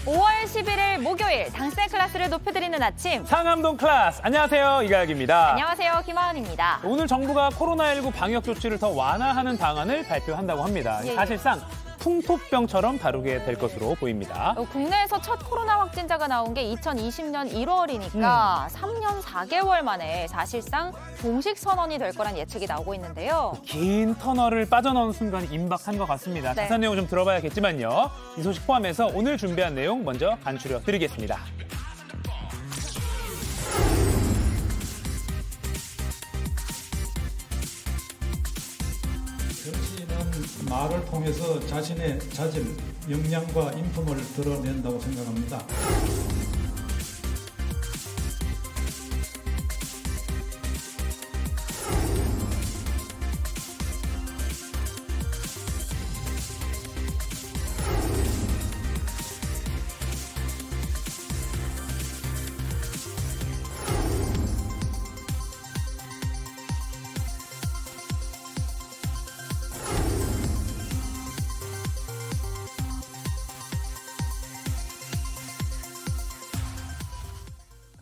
5월 11일 목요일 당생 클래스를 높여드리는 아침. 상암동 클래스. 안녕하세요. 이가혁입니다. 안녕하세요. 김하은입니다. 오늘 정부가 코로나19 방역 조치를 더 완화하는 방안을 발표한다고 합니다. 예. 사실상 풍토병처럼 다루게 될 것으로 보입니다. 국내에서 첫 코로나 확진자가 나온 게 2020년 1월이니까 3년 4개월 만에 사실상 공식 선언이 될 거란 예측이 나오고 있는데요. 긴 터널을 빠져나온 순간 임박한 것 같습니다. 네. 자세한 내용 좀 들어봐야겠지만요. 이 소식 포함해서 오늘 준비한 내용 먼저 간추려 드리겠습니다. 정치인은 말을 통해서 자신의 자질, 역량과 인품을 드러낸다고 생각합니다.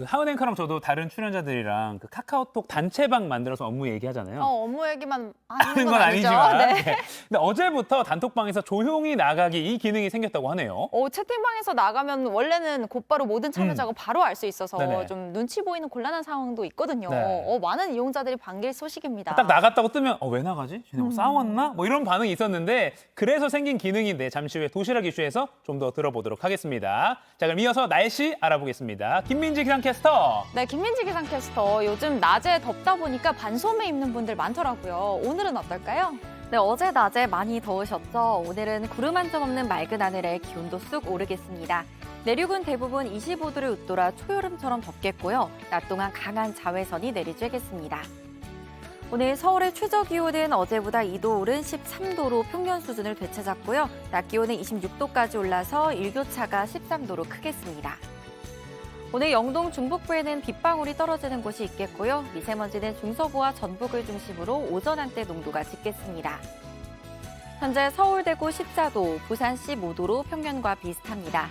하은 앵커랑 저도 다른 출연자들이랑 카카오톡 단체방 만들어서 업무 얘기하잖아요. 업무 얘기만 하는 하는 건 건 아니죠. 아니지만. 네. 네. 근데 어제부터 단톡방에서 조용히 나가기 이 기능이 생겼다고 하네요. 채팅방에서 나가면 원래는 곧바로 모든 참여자가 바로 알 수 있어서 네네. 좀 눈치 보이는 곤란한 상황도 있거든요. 네. 많은 이용자들이 반길 소식입니다. 딱 나갔다고 뜨면 왜 나가지? 쟤네 뭐 싸웠나? 뭐 이런 반응이 있었는데 그래서 생긴 기능인데 잠시 후에 도시락 이슈에서 좀 더 들어보도록 하겠습니다. 자, 그럼 이어서 날씨 알아보겠습니다. 김민지 기상캐스터. 네, 김민지 기상캐스터. 요즘 낮에 덥다 보니까 반소매 입는 분들 많더라고요. 오늘은 어떨까요? 네, 어제 낮에 많이 더우셨죠? 오늘은 구름 한 점 없는 맑은 하늘에 기온도 쑥 오르겠습니다. 내륙은 대부분 25도를 웃돌아 초여름처럼 덥겠고요. 낮 동안 강한 자외선이 내리쬐겠습니다. 오늘 서울의 최저 기온은 어제보다 2도 오른 13도로 평년 수준을 되찾았고요. 낮 기온은 26도까지 올라서 일교차가 13도로 크겠습니다. 오늘 영동 중북부에는 빗방울이 떨어지는 곳이 있겠고요. 미세먼지는 중서부와 전북을 중심으로 오전 한때 농도가 짙겠습니다. 현재 서울 대구 14도, 부산 15도로 평년과 비슷합니다.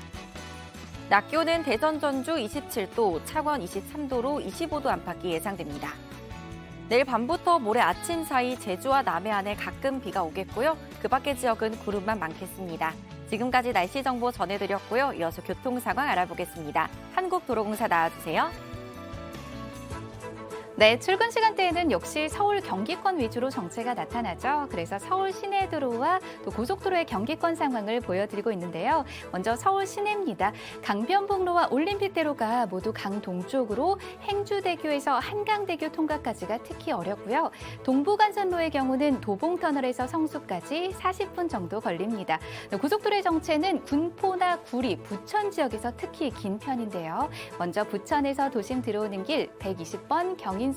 낮 기온은 대전 전주 27도, 창원 23도로 25도 안팎이 예상됩니다. 내일 밤부터 모레 아침 사이 제주와 남해안에 가끔 비가 오겠고요. 그 밖의 지역은 구름만 많겠습니다. 지금까지 날씨 정보 전해드렸고요. 이어서 교통 상황 알아보겠습니다. 한국도로공사 나와주세요. 네, 출근 시간대에는 역시 서울 경기권 위주로 정체가 나타나죠. 그래서 서울 시내도로와 또 고속도로의 경기권 상황을 보여드리고 있는데요. 먼저 서울 시내입니다. 강변북로와 올림픽대로가 모두 강동쪽으로 행주대교에서 한강대교 통과까지가 특히 어렵고요. 동부간선로의 경우는 도봉터널에서 성수까지 40분 정도 걸립니다. 고속도로의 정체는 군포나 구리, 부천 지역에서 특히 긴 편인데요. 먼저 부천에서 도심 들어오는 길 120번 경인선입니다.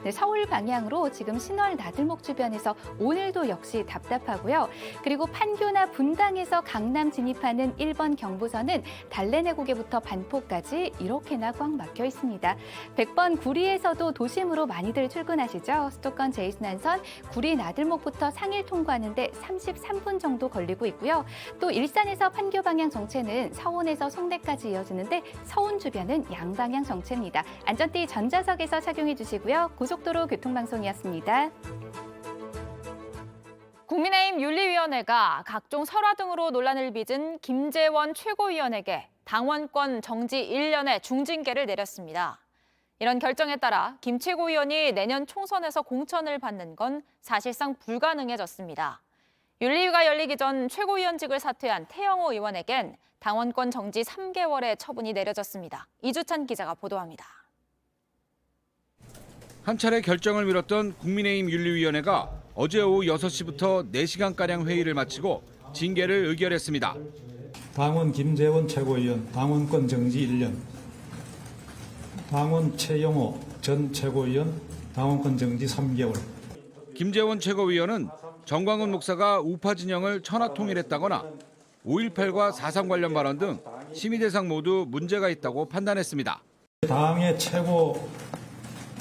네, 서울 방향으로 지금 신월 나들목 주변에서 오늘도 역시 답답하고요. 그리고 판교나 분당에서 강남 진입하는 1번 경부선은 달래내고개부터 반포까지 이렇게나 꽉 막혀 있습니다. 100번 구리에서도 도심으로 많이들 출근하시죠. 수도권 제2순환선 구리 나들목부터 상일 통과하는데 33분 정도 걸리고 있고요. 또 일산에서 판교 방향 정체는 서운에서 송대까지 이어지는데 서운 주변은 양방향 정체입니다. 안전띠 전좌석에서 착용해 주시고요. 고속도로 교통방송이었습니다. 국민의힘 윤리위원회가 각종 설화 등으로 논란을 빚은 김재원 최고위원에게 당원권 정지 1년의 중징계를 내렸습니다. 이런 결정에 따라 김 최고위원이 내년 총선에서 공천을 받는 건 사실상 불가능해졌습니다. 윤리위가 열리기 전 최고위원직을 사퇴한 태영호 의원에겐 당원권 정지 3개월의 처분이 내려졌습니다. 이주찬 기자가 보도합니다. 한 차례 결정을 미뤘던 국민의힘 윤리위원회가 어제 오후 6시부터 4시간가량 회의를 마치고 징계를 의결했습니다. 당원 김재원 최고위원 당원권 정지 1년, 당원 최영호 전 최고위원 당원권 정지 3개월. 김재원 최고위원은 정광훈 목사가 우파 진영을 천하통일했다거나 5.18과 4.3 관련 발언 등 심의 대상 모두 문제가 있다고 판단했습니다. 당의 최고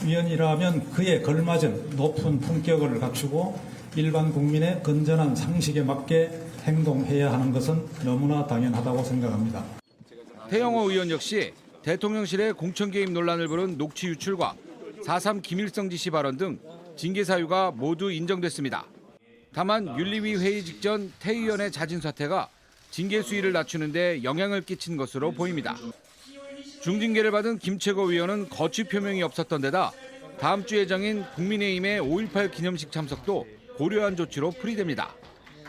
위원이라면 그에 걸맞은 높은 품격을 갖추고 일반 국민의 건전한 상식에 맞게 행동해야 하는 것은 너무나 당연하다고 생각합니다. 태영호 의원 역시 대통령실의 공천 개입 논란을 부른 녹취 유출과 4.3 김일성 지시 발언 등 징계 사유가 모두 인정됐습니다. 다만 윤리위 회의 직전 태 의원의 자진 사퇴가 징계 수위를 낮추는 데 영향을 끼친 것으로 보입니다. 중징계를 받은 김채고 의원은 거취 표명이 없었던 데다 다음 주 예정인 국민의힘의 5.18 기념식 참석도 고려한 조치로 풀이됩니다.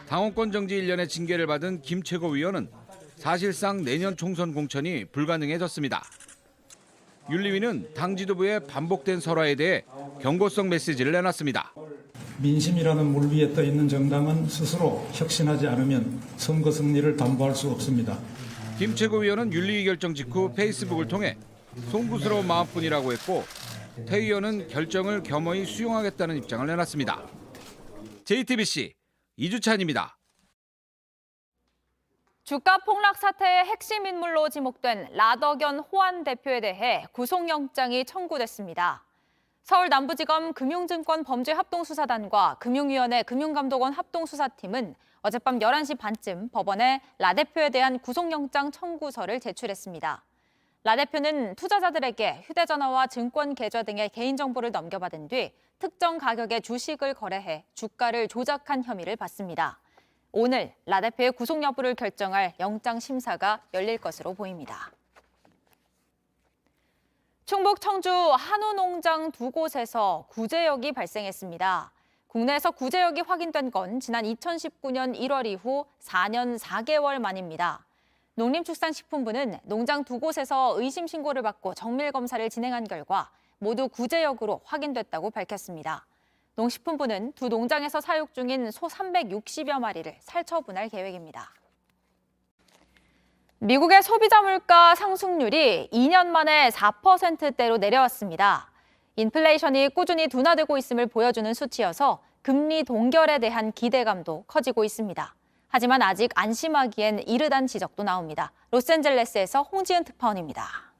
당원권 정지 1년의 징계를 받은 김채고 의원은 사실상 내년 총선 공천이 불가능해졌습니다. 윤리위는 당 지도부의 반복된 설화에 대해 경고성 메시지를 내놨습니다. 민심이라는 물 위에 떠 있는 정당은 스스로 혁신하지 않으면 선거 승리를 담보할 수 없습니다. 김채고 의원은 윤리위 결정 직후 페이스북을 통해 송구스러운 마음뿐이라고 했고 태 의원은 결정을 겸허히 수용하겠다는 입장을 내놨습니다. JTBC 이주찬입니다. 주가 폭락 사태의 핵심 인물로 지목된 라덕연 호환 대표에 대해 구속영장이 청구됐습니다. 서울 남부지검 금융증권 범죄합동수사단과 금융위원회 금융감독원 합동수사팀은 어젯밤 11시 반쯤 법원에 라 대표에 대한 구속영장 청구서를 제출했습니다. 라 대표는 투자자들에게 휴대전화와 증권 계좌 등의 개인정보를 넘겨받은 뒤 특정 가격의 주식을 거래해 주가를 조작한 혐의를 받습니다. 오늘 라 대표의 구속 여부를 결정할 영장 심사가 열릴 것으로 보입니다. 충북 청주 한우 농장 두 곳에서 구제역이 발생했습니다. 국내에서 구제역이 확인된 건 지난 2019년 1월 이후 4년 4개월 만입니다. 농림축산식품부는 농장 두 곳에서 의심 신고를 받고 정밀 검사를 진행한 결과 모두 구제역으로 확인됐다고 밝혔습니다. 농식품부는 두 농장에서 사육 중인 소 360여 마리를 살처분할 계획입니다. 미국의 소비자 물가 상승률이 2년 만에 4%대로 내려왔습니다. 인플레이션이 꾸준히 둔화되고 있음을 보여주는 수치여서 금리 동결에 대한 기대감도 커지고 있습니다. 하지만 아직 안심하기엔 이르다는 지적도 나옵니다. 로스앤젤레스에서 홍지은 특파원입니다.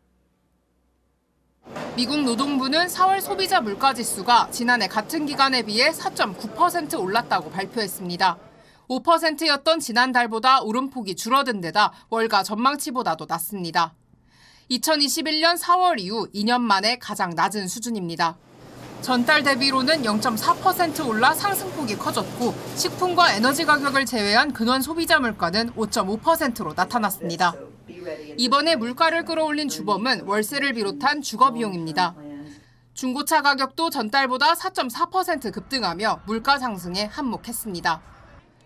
미국 노동부는 4월 소비자 물가지수가 지난해 같은 기간에 비해 4.9% 올랐다고 발표했습니다. 5%였던 지난달보다 오름폭이 줄어든 데다 월가 전망치보다도 낮습니다. 2021년 4월 이후 2년 만에 가장 낮은 수준입니다. 전달 대비로는 0.4% 올라 상승폭이 커졌고 식품과 에너지 가격을 제외한 근원 소비자 물가는 5.5%로 나타났습니다. 이번에 물가를 끌어올린 주범은 월세를 비롯한 주거 비용입니다. 중고차 가격도 전달보다 4.4% 급등하며 물가 상승에 한몫했습니다.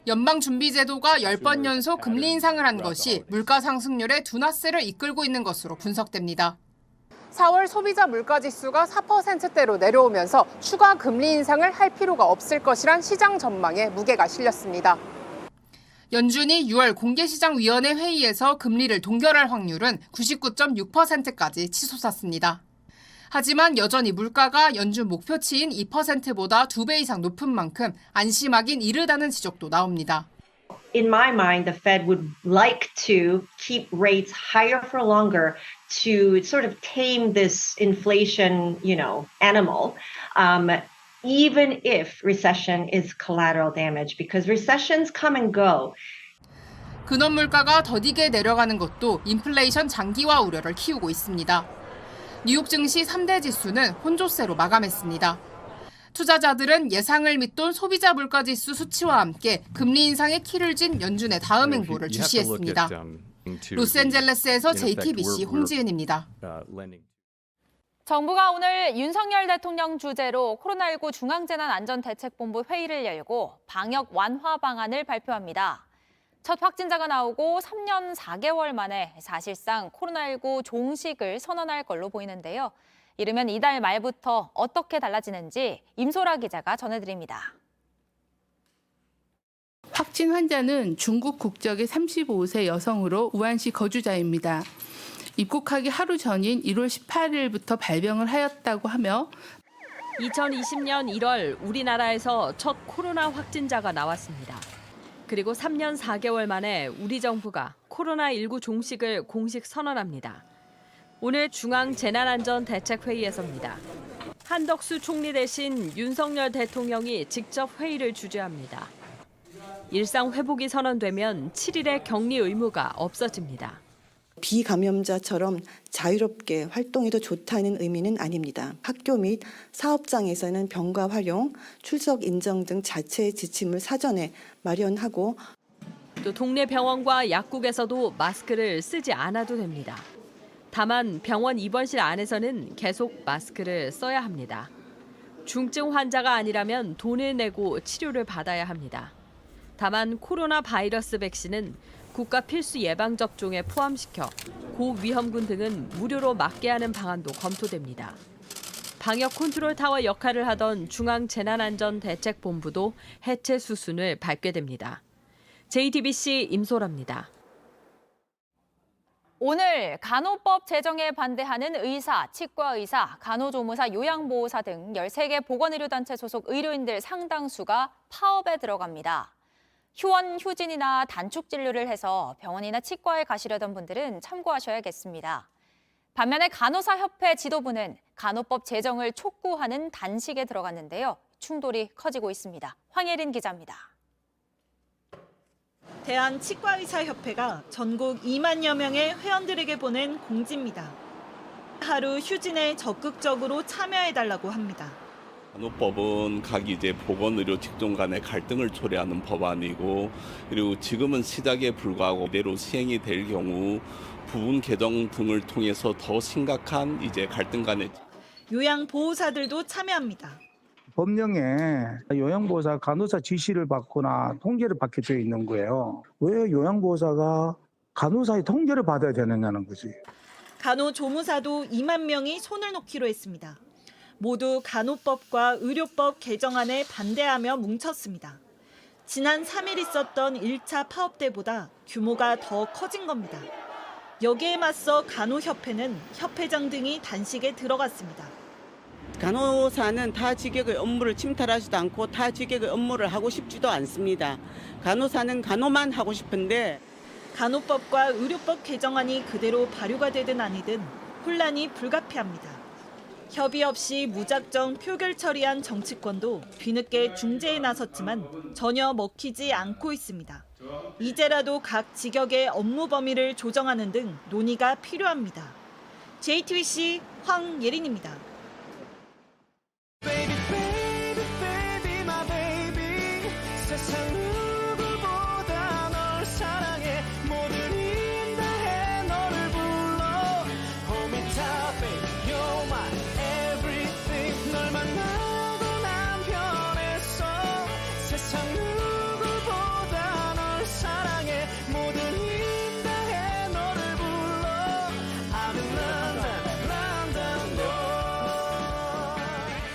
연방준비제도가 10번 연속 금리 인상을 한 것이 물가 상승률의 둔화세를 이끌고 있는 것으로 분석됩니다. 4월 소비자 물가지수가 4%대로 내려오면서 추가 금리 인상을 할 필요가 없을 것이란 시장 전망에 무게가 실렸습니다. 연준이 6월 공개시장위원회 회의에서 금리를 동결할 확률은 99.6%까지 치솟았습니다. 하지만 여전히 물가가 연준 목표치인 2%보다 2배 이상 높은 만큼 안심하긴 이르다는 지적도 나옵니다. In my mind, the Fed would like to keep rates higher for longer to sort of tame this inflation, animal, even if recession is collateral damage, because recessions come and go. 근원 물가가 더디게 내려가는 것도 인플레이션 장기화 우려를 키우고 있습니다. 뉴욕 증시 3대 지수는 혼조세로 마감했습니다. 투자자들은 예상을 밑돈 소비자 물가지수 수치와 함께 금리 인상의 키를 쥔 연준의 다음 행보를 주시했습니다. 로스앤젤레스에서 JTBC 홍지은입니다. 정부가 오늘 윤석열 대통령 주재로 코로나19 중앙재난안전대책본부 회의를 열고 방역 완화 방안을 발표합니다. 첫 확진자가 나오고 3년 4개월 만에 사실상 코로나19 종식을 선언할 걸로 보이는데요. 이르면 이달 말부터 어떻게 달라지는지 임소라 기자가 전해드립니다. 확진 환자는 중국 국적의 35세 여성으로 우한시 거주자입니다. 입국하기 하루 전인 1월 18일부터 발병을 하였다고 하며 2020년 1월 우리나라에서 첫 코로나 확진자가 나왔습니다. 그리고 3년 4개월 만에 우리 정부가 코로나19 종식을 공식 선언합니다. 오늘 중앙재난안전대책회의에서입니다. 한덕수 총리 대신 윤석열 대통령이 직접 회의를 주재합니다. 일상 회복이 선언되면 7일의 격리 의무가 없어집니다. 비감염자처럼 자유롭게 활동해도 좋다는 의미는 아닙니다. 학교 및 사업장에서는 병가 활용, 출석 인정 등 자체 지침을 사전에 마련하고 또 동네 병원과 약국에서도 마스크를 쓰지 않아도 됩니다. 다만 병원 입원실 안에서는 계속 마스크를 써야 합니다. 중증 환자가 아니라면 돈을 내고 치료를 받아야 합니다. 다만 코로나 바이러스 백신은 국가 필수 예방접종에 포함시켜 고위험군 등은 무료로 맞게 하는 방안도 검토됩니다. 방역 컨트롤 타워 역할을 하던 중앙재난안전대책본부도 해체 수순을 밟게 됩니다. JTBC 임소라입니다. 오늘 간호법 제정에 반대하는 의사, 치과의사, 간호조무사, 요양보호사 등 13개 보건의료단체 소속 의료인들 상당수가 파업에 들어갑니다. 휴원, 휴진이나 단축 진료를 해서 병원이나 치과에 가시려던 분들은 참고하셔야겠습니다. 반면에 간호사협회 지도부는 간호법 제정을 촉구하는 단식에 들어갔는데요. 충돌이 커지고 있습니다. 황예린 기자입니다. 대한치과의사협회가 전국 2만여 명의 회원들에게 보낸 공지입니다. 하루 휴진에 적극적으로 참여해달라고 합니다. 간호법은 각 이제 보건의료 직종 간의 갈등을 초래하는 법안이고, 그리고 지금은 시작에 불과하고 이대로 시행이 될 경우 부분 개정 등을 통해서 더 심각한 이제 갈등 간의 요양보호사들도 참여합니다. 법령에 요양보호사, 간호사 지시를 받거나 통제를 받게 되어 있는 거예요. 왜 요양보호사가 간호사의 통제를 받아야 되느냐는 거지. 간호조무사도 2만 명이 손을 놓기로 했습니다. 모두 간호법과 의료법 개정안에 반대하며 뭉쳤습니다. 지난 3일 있었던 1차 파업 때보다 규모가 더 커진 겁니다. 여기에 맞서 간호협회는 협회장 등이 단식에 들어갔습니다. 간호사는 타 직역의 업무를 침탈하지도 않고 타 직역의 업무를 하고 싶지도 않습니다. 간호사는 간호만 하고 싶은데 간호법과 의료법 개정안이 그대로 발효가 되든 아니든 혼란이 불가피합니다. 협의 없이 무작정 표결 처리한 정치권도 뒤늦게 중재에 나섰지만 전혀 먹히지 않고 있습니다. 이제라도 각 직역의 업무 범위를 조정하는 등 논의가 필요합니다. JTBC 황예린입니다.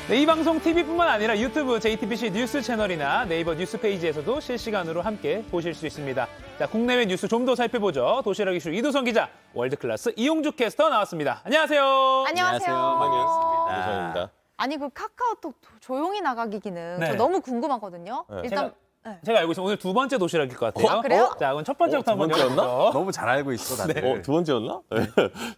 네, 이 방송 TV뿐만 아니라 유튜브 JTBC 뉴스 채널이나 네이버 뉴스 페이지에서도 실시간으로 함께 보실 수 있습니다. 자, 국내외 뉴스 좀 더 살펴보죠. 도시락 이슈 이두성 기자, 월드클래스 이용주 캐스터 나왔습니다. 안녕하세요. 안녕하세요. 황현수입니다. 아니 그 카카오톡 조용히 나가기 기능 네. 저 너무 궁금하거든요. 네. 일단 제가 알고 있으면 오늘 두 번째 도시락일 것 같아요. 아, 그래요? 자, 그럼 첫 번째부터 한번 번째였나? 열어보죠. 너무 잘 알고 있어, 다들. 네. 두 번째였나?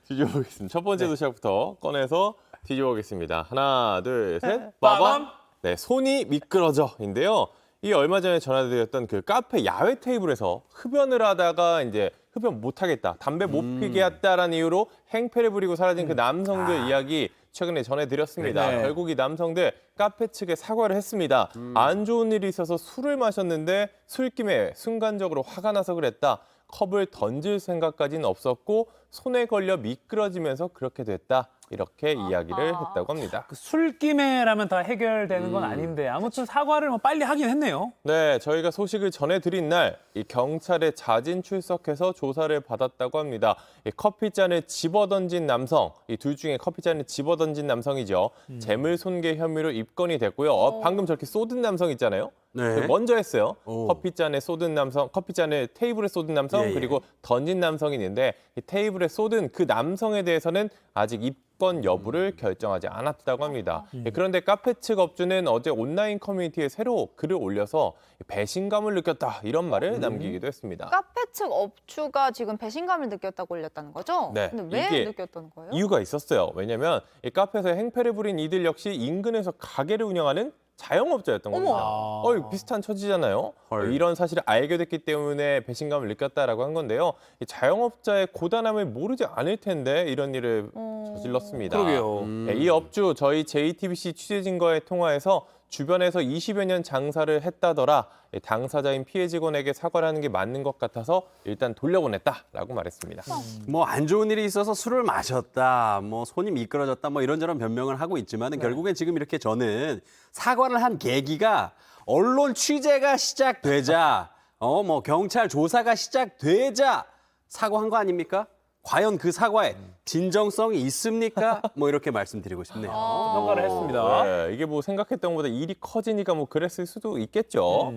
뒤집어보겠습니다. 첫 번째 도시락부터 꺼내서 뒤집어보겠습니다. 하나, 둘, 셋. 빠밤. 네, 손이 미끄러져인데요. 이 얼마 전에 전화드렸던 그 카페 야외 테이블에서 흡연을 하다가 이제 흡연 못하겠다, 담배 못 피게 했다라는 이유로 행패를 부리고 사라진 그 남성들 이야기 최근에 전해드렸습니다. 네. 결국 이 남성들 카페 측에 사과를 했습니다. 안 좋은 일이 있어서 술을 마셨는데 술김에 순간적으로 화가 나서 그랬다. 컵을 던질 생각까지는 없었고 손에 걸려 미끄러지면서 그렇게 됐다. 이렇게 이야기를 했다고 합니다. 그 술김에라면 다 해결되는 건 아닌데 아무튼 사과를 뭐 빨리 하긴 했네요. 네, 저희가 소식을 전해드린 날 이 경찰에 자진 출석해서 조사를 받았다고 합니다. 이 커피잔을 집어던진 남성, 이 둘 중에 커피잔을 집어던진 남성이죠. 재물 손괴 혐의로 입건이 됐고요. 방금 저렇게 쏟은 남성 있잖아요. 네. 먼저 했어요. 커피잔에 쏟은 남성, 커피잔을 테이블에 쏟은 남성, 그리고 던진 남성이 있는데 이 테이블에 쏟은 그 남성에 대해서는 아직 입건 여부를 결정하지 않았다고 합니다. 그런데 카페 측 업주는 어제 온라인 커뮤니티에 새로 글을 올려서 배신감을 느꼈다 이런 말을 남기기도 했습니다. 카페 측 업주가 지금 배신감을 느꼈다고 올렸다는 거죠? 네, 근데 왜 이게 느꼈던 거예요? 이유가 있었어요. 왜냐하면 이 카페에서 행패를 부린 이들 역시 인근에서 가게를 운영하는 자영업자였던 겁니다. 비슷한 처지잖아요. 이런 사실을 알게 됐기 때문에 배신감을 느꼈다라고 한 건데요. 이 자영업자의 고단함을 모르지 않을 텐데 이런 일을 저질렀습니다. 그러게요. 이 업주 저희 JTBC 취재진과의 통화에서 주변에서 20여 년 장사를 했다더라. 당사자인 피해 직원에게 사과를 하는 게 맞는 것 같아서 일단 돌려보냈다라고 말했습니다. 뭐 안 좋은 일이 있어서 술을 마셨다, 뭐 손이 미끄러졌다, 뭐 이런저런 변명을 하고 있지만은 결국엔 지금 이렇게 저는 사과를 한 계기가 언론 취재가 시작되자, 뭐 경찰 조사가 시작되자 사과한 거 아닙니까? 과연 그 사과에 진정성이 있습니까? 뭐 이렇게 말씀드리고 싶네요. 평가를 했습니다. 네, 이게 뭐 생각했던 것보다 일이 커지니까 뭐 그랬을 수도 있겠죠.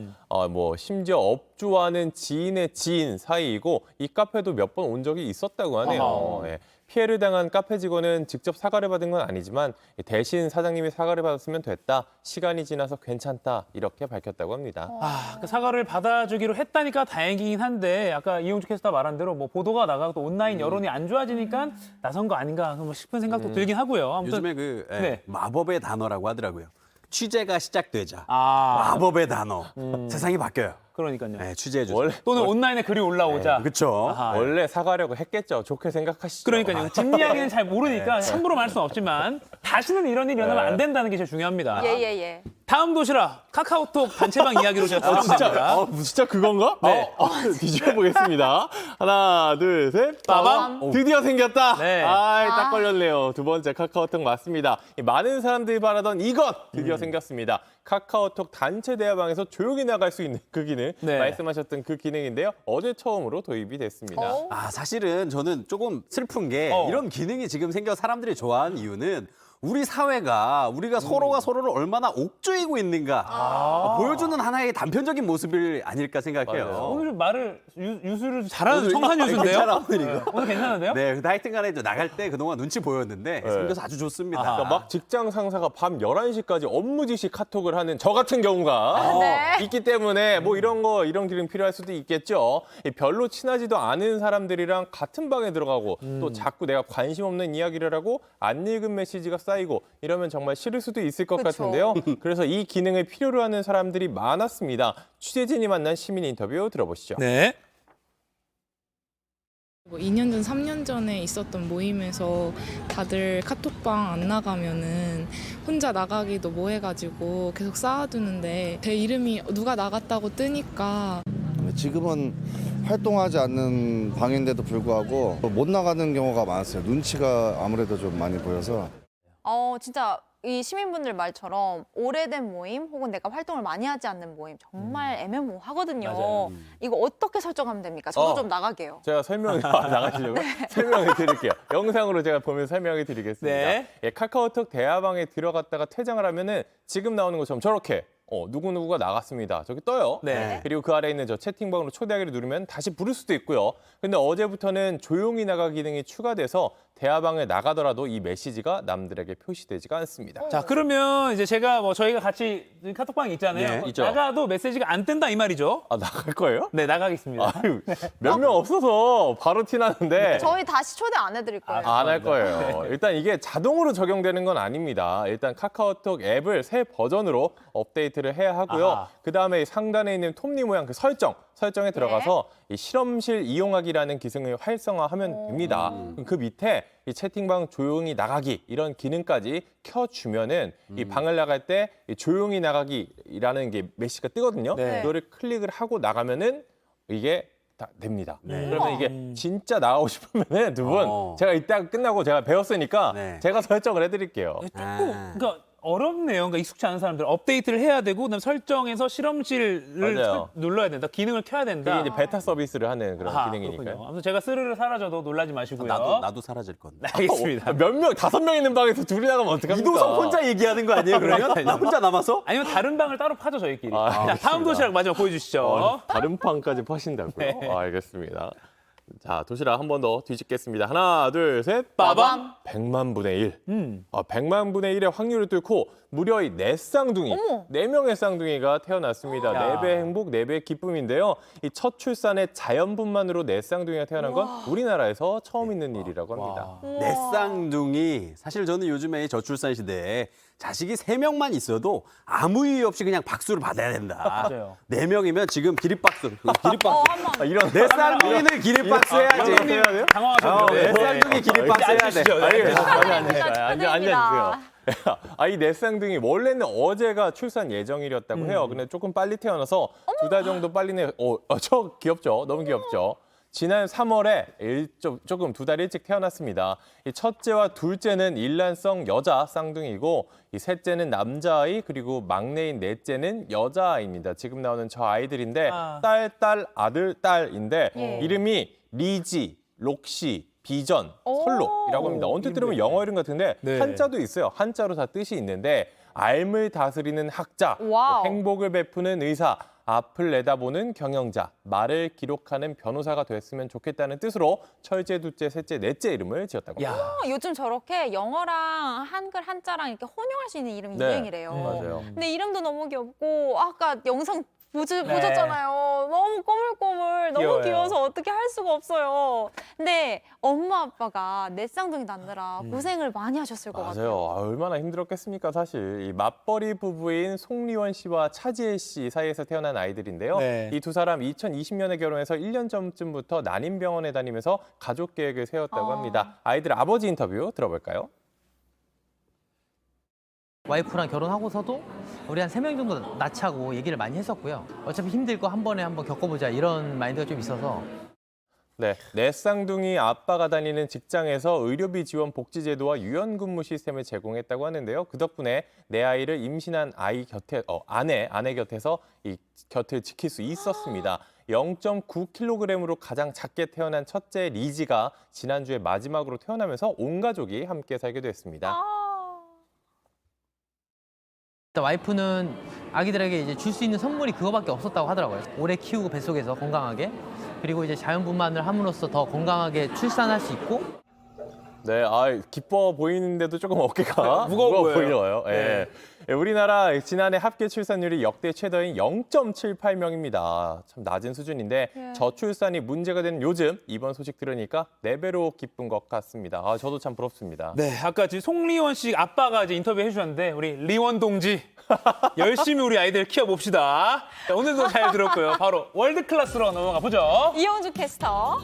뭐 심지어 업주와는 지인의 지인 사이이고 이 카페도 몇 번 온 적이 있었다고 하네요. 네. 피해를 당한 카페 직원은 직접 사과를 받은 건 아니지만 대신 사장님이 사과를 받았으면 됐다. 시간이 지나서 괜찮다. 이렇게 밝혔다고 합니다. 그 사과를 받아주기로 했다니까 다행이긴 한데 아까 이용주 캐스터 말한 대로 뭐 보도가 나가고 또 온라인 여론이 안 좋아지니까 나선 거 아닌가 싶은 생각도 들긴 하고요. 아무튼 요즘에 네. 마법의 단어라고 하더라고요. 취재가 시작되자 마법의 단어. 세상이 바뀌어요. 그러니까요. 네, 취재해 주세요. 또는 온라인에 글이 올라오자. 그렇죠. 원래 사과하려고 했겠죠. 좋게 생각하시죠. 그러니까요. 뒷이야기는 잘 모르니까 함부로 말 수는 없지만 다시는 이런 일이 일어나면 안 된다는 게 제일 중요합니다. 예. 다음 도시락 카카오톡 단체방 이야기로 제가 들었습니다. 진짜 그건가? 네. 뒤집어 보겠습니다. 하나, 둘, 셋. 빠밤. 드디어 생겼다. 네. 딱 걸렸네요. 두 번째 카카오톡 맞습니다. 많은 사람들이 바라던 이것 드디어 생겼습니다. 카카오톡 단체 대화방에서 조용히 나갈 수 있는 그 기능, 네. 말씀하셨던 그 기능인데요. 어제 처음으로 도입이 됐습니다. 사실은 저는 조금 슬픈 게 이런 기능이 지금 생겨 사람들이 좋아하는 이유는 우리 사회가 우리가 서로가 서로를 얼마나 옥죄이고 있는가 보여주는 하나의 단편적인 모습이 아닐까 생각해요. 오늘 말을 유수를 잘하는 청산유수인데요. 오늘 괜찮은데요? 네, 근데 하여튼간에 나갈 때 그동안 눈치 보였는데 생겨서 아주 좋습니다. 그러니까 막 직장 상사가 밤 11시까지 업무 지시 카톡을 하는 저 같은 경우가 있기 때문에 뭐 이런 기능 필요할 수도 있겠죠. 별로 친하지도 않은 사람들이랑 같은 방에 들어가고 또 자꾸 내가 관심 없는 이야기를 하고 안 읽은 메시지가 쌓이고 이러면 정말 싫을 수도 있을 것 같은데요. 그래서 이 기능을 필요로 하는 사람들이 많았습니다. 취재진이 만난 시민 인터뷰 들어보시죠. 네. 2년 전, 3년 전에 있었던 모임에서 다들 카톡방 안 나가면은 혼자 나가기도 뭐해가지고 계속 쌓아두는데 제 이름이 누가 나갔다고 뜨니까 지금은 활동하지 않는 방인데도 불구하고 못 나가는 경우가 많았어요. 눈치가 아무래도 좀 많이 보여서. 진짜 이 시민분들 말처럼 오래된 모임 혹은 내가 활동을 많이 하지 않는 모임 정말 애매모호하거든요. 맞아요. 이거 어떻게 설정하면 됩니까? 저도 좀 나가게요. 제가 나가시려고 설명해 드릴게요. 영상으로 제가 보면 설명해 드리겠습니다. 네. 카카오톡 대화방에 들어갔다가 퇴장을 하면은 지금 나오는 것처럼 저렇게 누구누구가 나갔습니다. 저기 떠요. 네. 그리고 그 아래에 있는 저 채팅방으로 초대하기를 누르면 다시 부를 수도 있고요. 근데 어제부터는 조용히 나가 기능이 추가돼서 대화방에 나가더라도 이 메시지가 남들에게 표시되지가 않습니다. 자, 그러면 이제 저희가 같이 카톡방에 있잖아요. 네, 있죠. 나가도 메시지가 안 뜬다 이 말이죠. 나갈 거예요? 네, 나가겠습니다. 몇 명 없어서 바로 티나는데. 저희 다시 초대 안 해드릴 거예요. 안 할 거예요. 일단 이게 자동으로 적용되는 건 아닙니다. 일단 카카오톡 앱을 새 버전으로 업데이트를 해야 하고요. 그다음에 상단에 있는 톱니 모양 그 설정에 들어가서 이 실험실 이용하기라는 기능을 활성화하면 됩니다. 그 밑에 이 채팅방 조용히 나가기 이런 기능까지 켜주면은 이 방을 나갈 때 이 조용히 나가기라는 게 메시지가 뜨거든요. 네. 그거를 클릭을 하고 나가면은 이게 다 됩니다. 그러면 이게 진짜 나가고 싶으면은 두 분 제가 이따 끝나고 제가 배웠으니까 제가 설정을 해드릴게요. 그러니까 어렵네요. 그러니까 익숙치 않은 사람들 업데이트를 해야 되고 그다음 설정해서 실험실을 눌러야 된다. 기능을 켜야 된다. 이게 이제 베타 서비스를 하는 그런 기능이니까요. 그렇군요. 아무튼 제가 스르르 사라져도 놀라지 마시고요. 나도 사라질 건데. 알겠습니다. 몇 명, 5명 있는 방에서 둘이 나가면 어떡합니까? 이도성 혼자 얘기하는 거 아니에요? 그러면 나 혼자 남아서? 아니면 다른 방을 따로 파죠 저희끼리. 자, 다음 도시락 마지막 보여주시죠. 다른 방까지 파신다고요? 알겠습니다. 자, 도시락 한 번 더 뒤집겠습니다. 하나, 둘, 셋. 빠밤. 100만 분의 1. 100만 분의 1의 확률을 뚫고 무려 이 4쌍둥이, 4명의 쌍둥이가 태어났습니다. 4배의 행복, 4배의 기쁨인데요. 이 첫 출산에 자연분만으로 4쌍둥이가 태어난 건 우리나라에서 처음 있는 일이라고 합니다. 4쌍둥이. 사실 저는 요즘에 이 저출산 시대에 자식이 3명만 있어도 아무 이유 없이 그냥 박수를 받아야 된다. 맞아요. 4명이면 지금 기립박수. 기립박수. 이런 내 쌍둥이는 기립박수 해야지. 당황하셨는데. 내 쌍둥이 기립박수 해야 돼. 앉아주세요. 이 내 쌍둥이 원래는 어제가 출산 예정일이었다고 해요. 근데 조금 빨리 태어나서 2달 정도 빨리 저 귀엽죠? 너무 귀엽죠? 지난 3월에 조금 2달 일찍 태어났습니다. 이 첫째와 둘째는 일란성 여자 쌍둥이고 이 셋째는 남자아이 그리고 막내인 넷째는 여자아이입니다. 지금 나오는 저 아이들인데 딸, 아들, 딸인데 이름이 리지, 록시, 비전, 설록이라고 합니다. 언뜻 들으면 영어 이름 같은데 한자도 있어요. 한자로 다 뜻이 있는데 삶을 다스리는 학자, 행복을 베푸는 의사, 앞을 내다보는 경영자, 말을 기록하는 변호사가 됐으면 좋겠다는 뜻으로 첫째, 둘째, 셋째, 넷째 이름을 지었다고 합니다. 요즘 저렇게 영어랑 한글 한자랑 이렇게 혼용할 수 있는 이름이 유행이래요. 맞아요. 근데 이름도 너무 귀엽고 아까 영상 보셨잖아요. 너무 꼬물꼬물, 너무 귀여워서 어떻게 할 수가 없어요. 근데 엄마 아빠가 내 쌍둥이 낳느라 고생을 많이 하셨을 것 같아요. 맞아요. 얼마나 힘들었겠습니까, 사실. 이 맞벌이 부부인 송리원 씨와 차지혜 씨 사이에서 태어난 아이들인데요. 이 두 사람 2020년에 결혼해서 1년 전쯤부터 난임병원에 다니면서 가족 계획을 세웠다고 합니다. 아이들 아버지 인터뷰 들어볼까요? 와이프랑 결혼하고서도 우리 한 3명 정도 낳자고 얘기를 많이 했었고요. 어차피 힘들 거 한 번에 한번 겪어보자 이런 마인드가 좀 있어서. 네, 내 쌍둥이 아빠가 다니는 직장에서 의료비 지원 복지제도와 유연근무 시스템을 제공했다고 하는데요. 그 덕분에 내 아이를 임신한 아이 곁에 아내 곁에서 이 곁을 지킬 수 있었습니다. 0.9kg으로 가장 작게 태어난 첫째 리지가 지난주에 마지막으로 태어나면서 온 가족이 함께 살게 됐습니다. 와이프는 아기들에게 이제 줄 수 있는 선물이 그거밖에 없었다고 하더라고요. 오래 키우고 뱃속에서 건강하게. 그리고 이제 자연분만을 함으로써 더 건강하게 출산할 수 있고. 네, 기뻐 보이는데도 조금 어깨가 무거워 보여요. 예. 우리나라 지난해 합계 출산율이 역대 최저인 0.78명입니다. 참 낮은 수준인데 저출산이 문제가 되는 요즘 이번 소식 들으니까 4배로 기쁜 것 같습니다. 저도 참 부럽습니다. 네, 아까 지금 송리원 씨 아빠가 이제 인터뷰 해주셨는데 우리 리원 동지 열심히 우리 아이들 키워봅시다. 자, 오늘도 잘 들었고요. 바로 월드 클래스로 넘어가 보죠. 이영주 캐스터.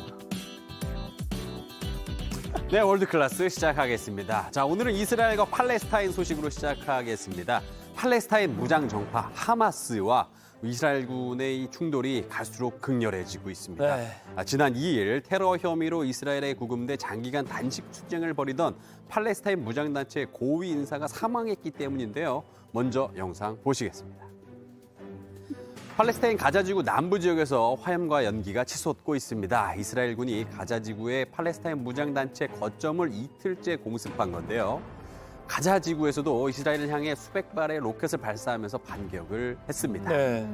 네, 월드클래스 시작하겠습니다. 자, 오늘은 이스라엘과 팔레스타인 소식으로 시작하겠습니다. 팔레스타인 무장정파 하마스와 이스라엘군의 이 충돌이 갈수록 극렬해지고 있습니다. 지난 2일 테러 혐의로 이스라엘에 구금돼 장기간 단식 투쟁을 벌이던 팔레스타인 무장단체 고위 인사가 사망했기 때문인데요. 먼저 영상 보시겠습니다. 팔레스타인 가자지구 남부 지역에서 화염과 연기가 치솟고 있습니다. 이스라엘군이 가자지구의 팔레스타인 무장단체 거점을 이틀째 공습한 건데요. 가자지구에서도 이스라엘을 향해 수백 발의 로켓을 발사하면서 반격을 했습니다.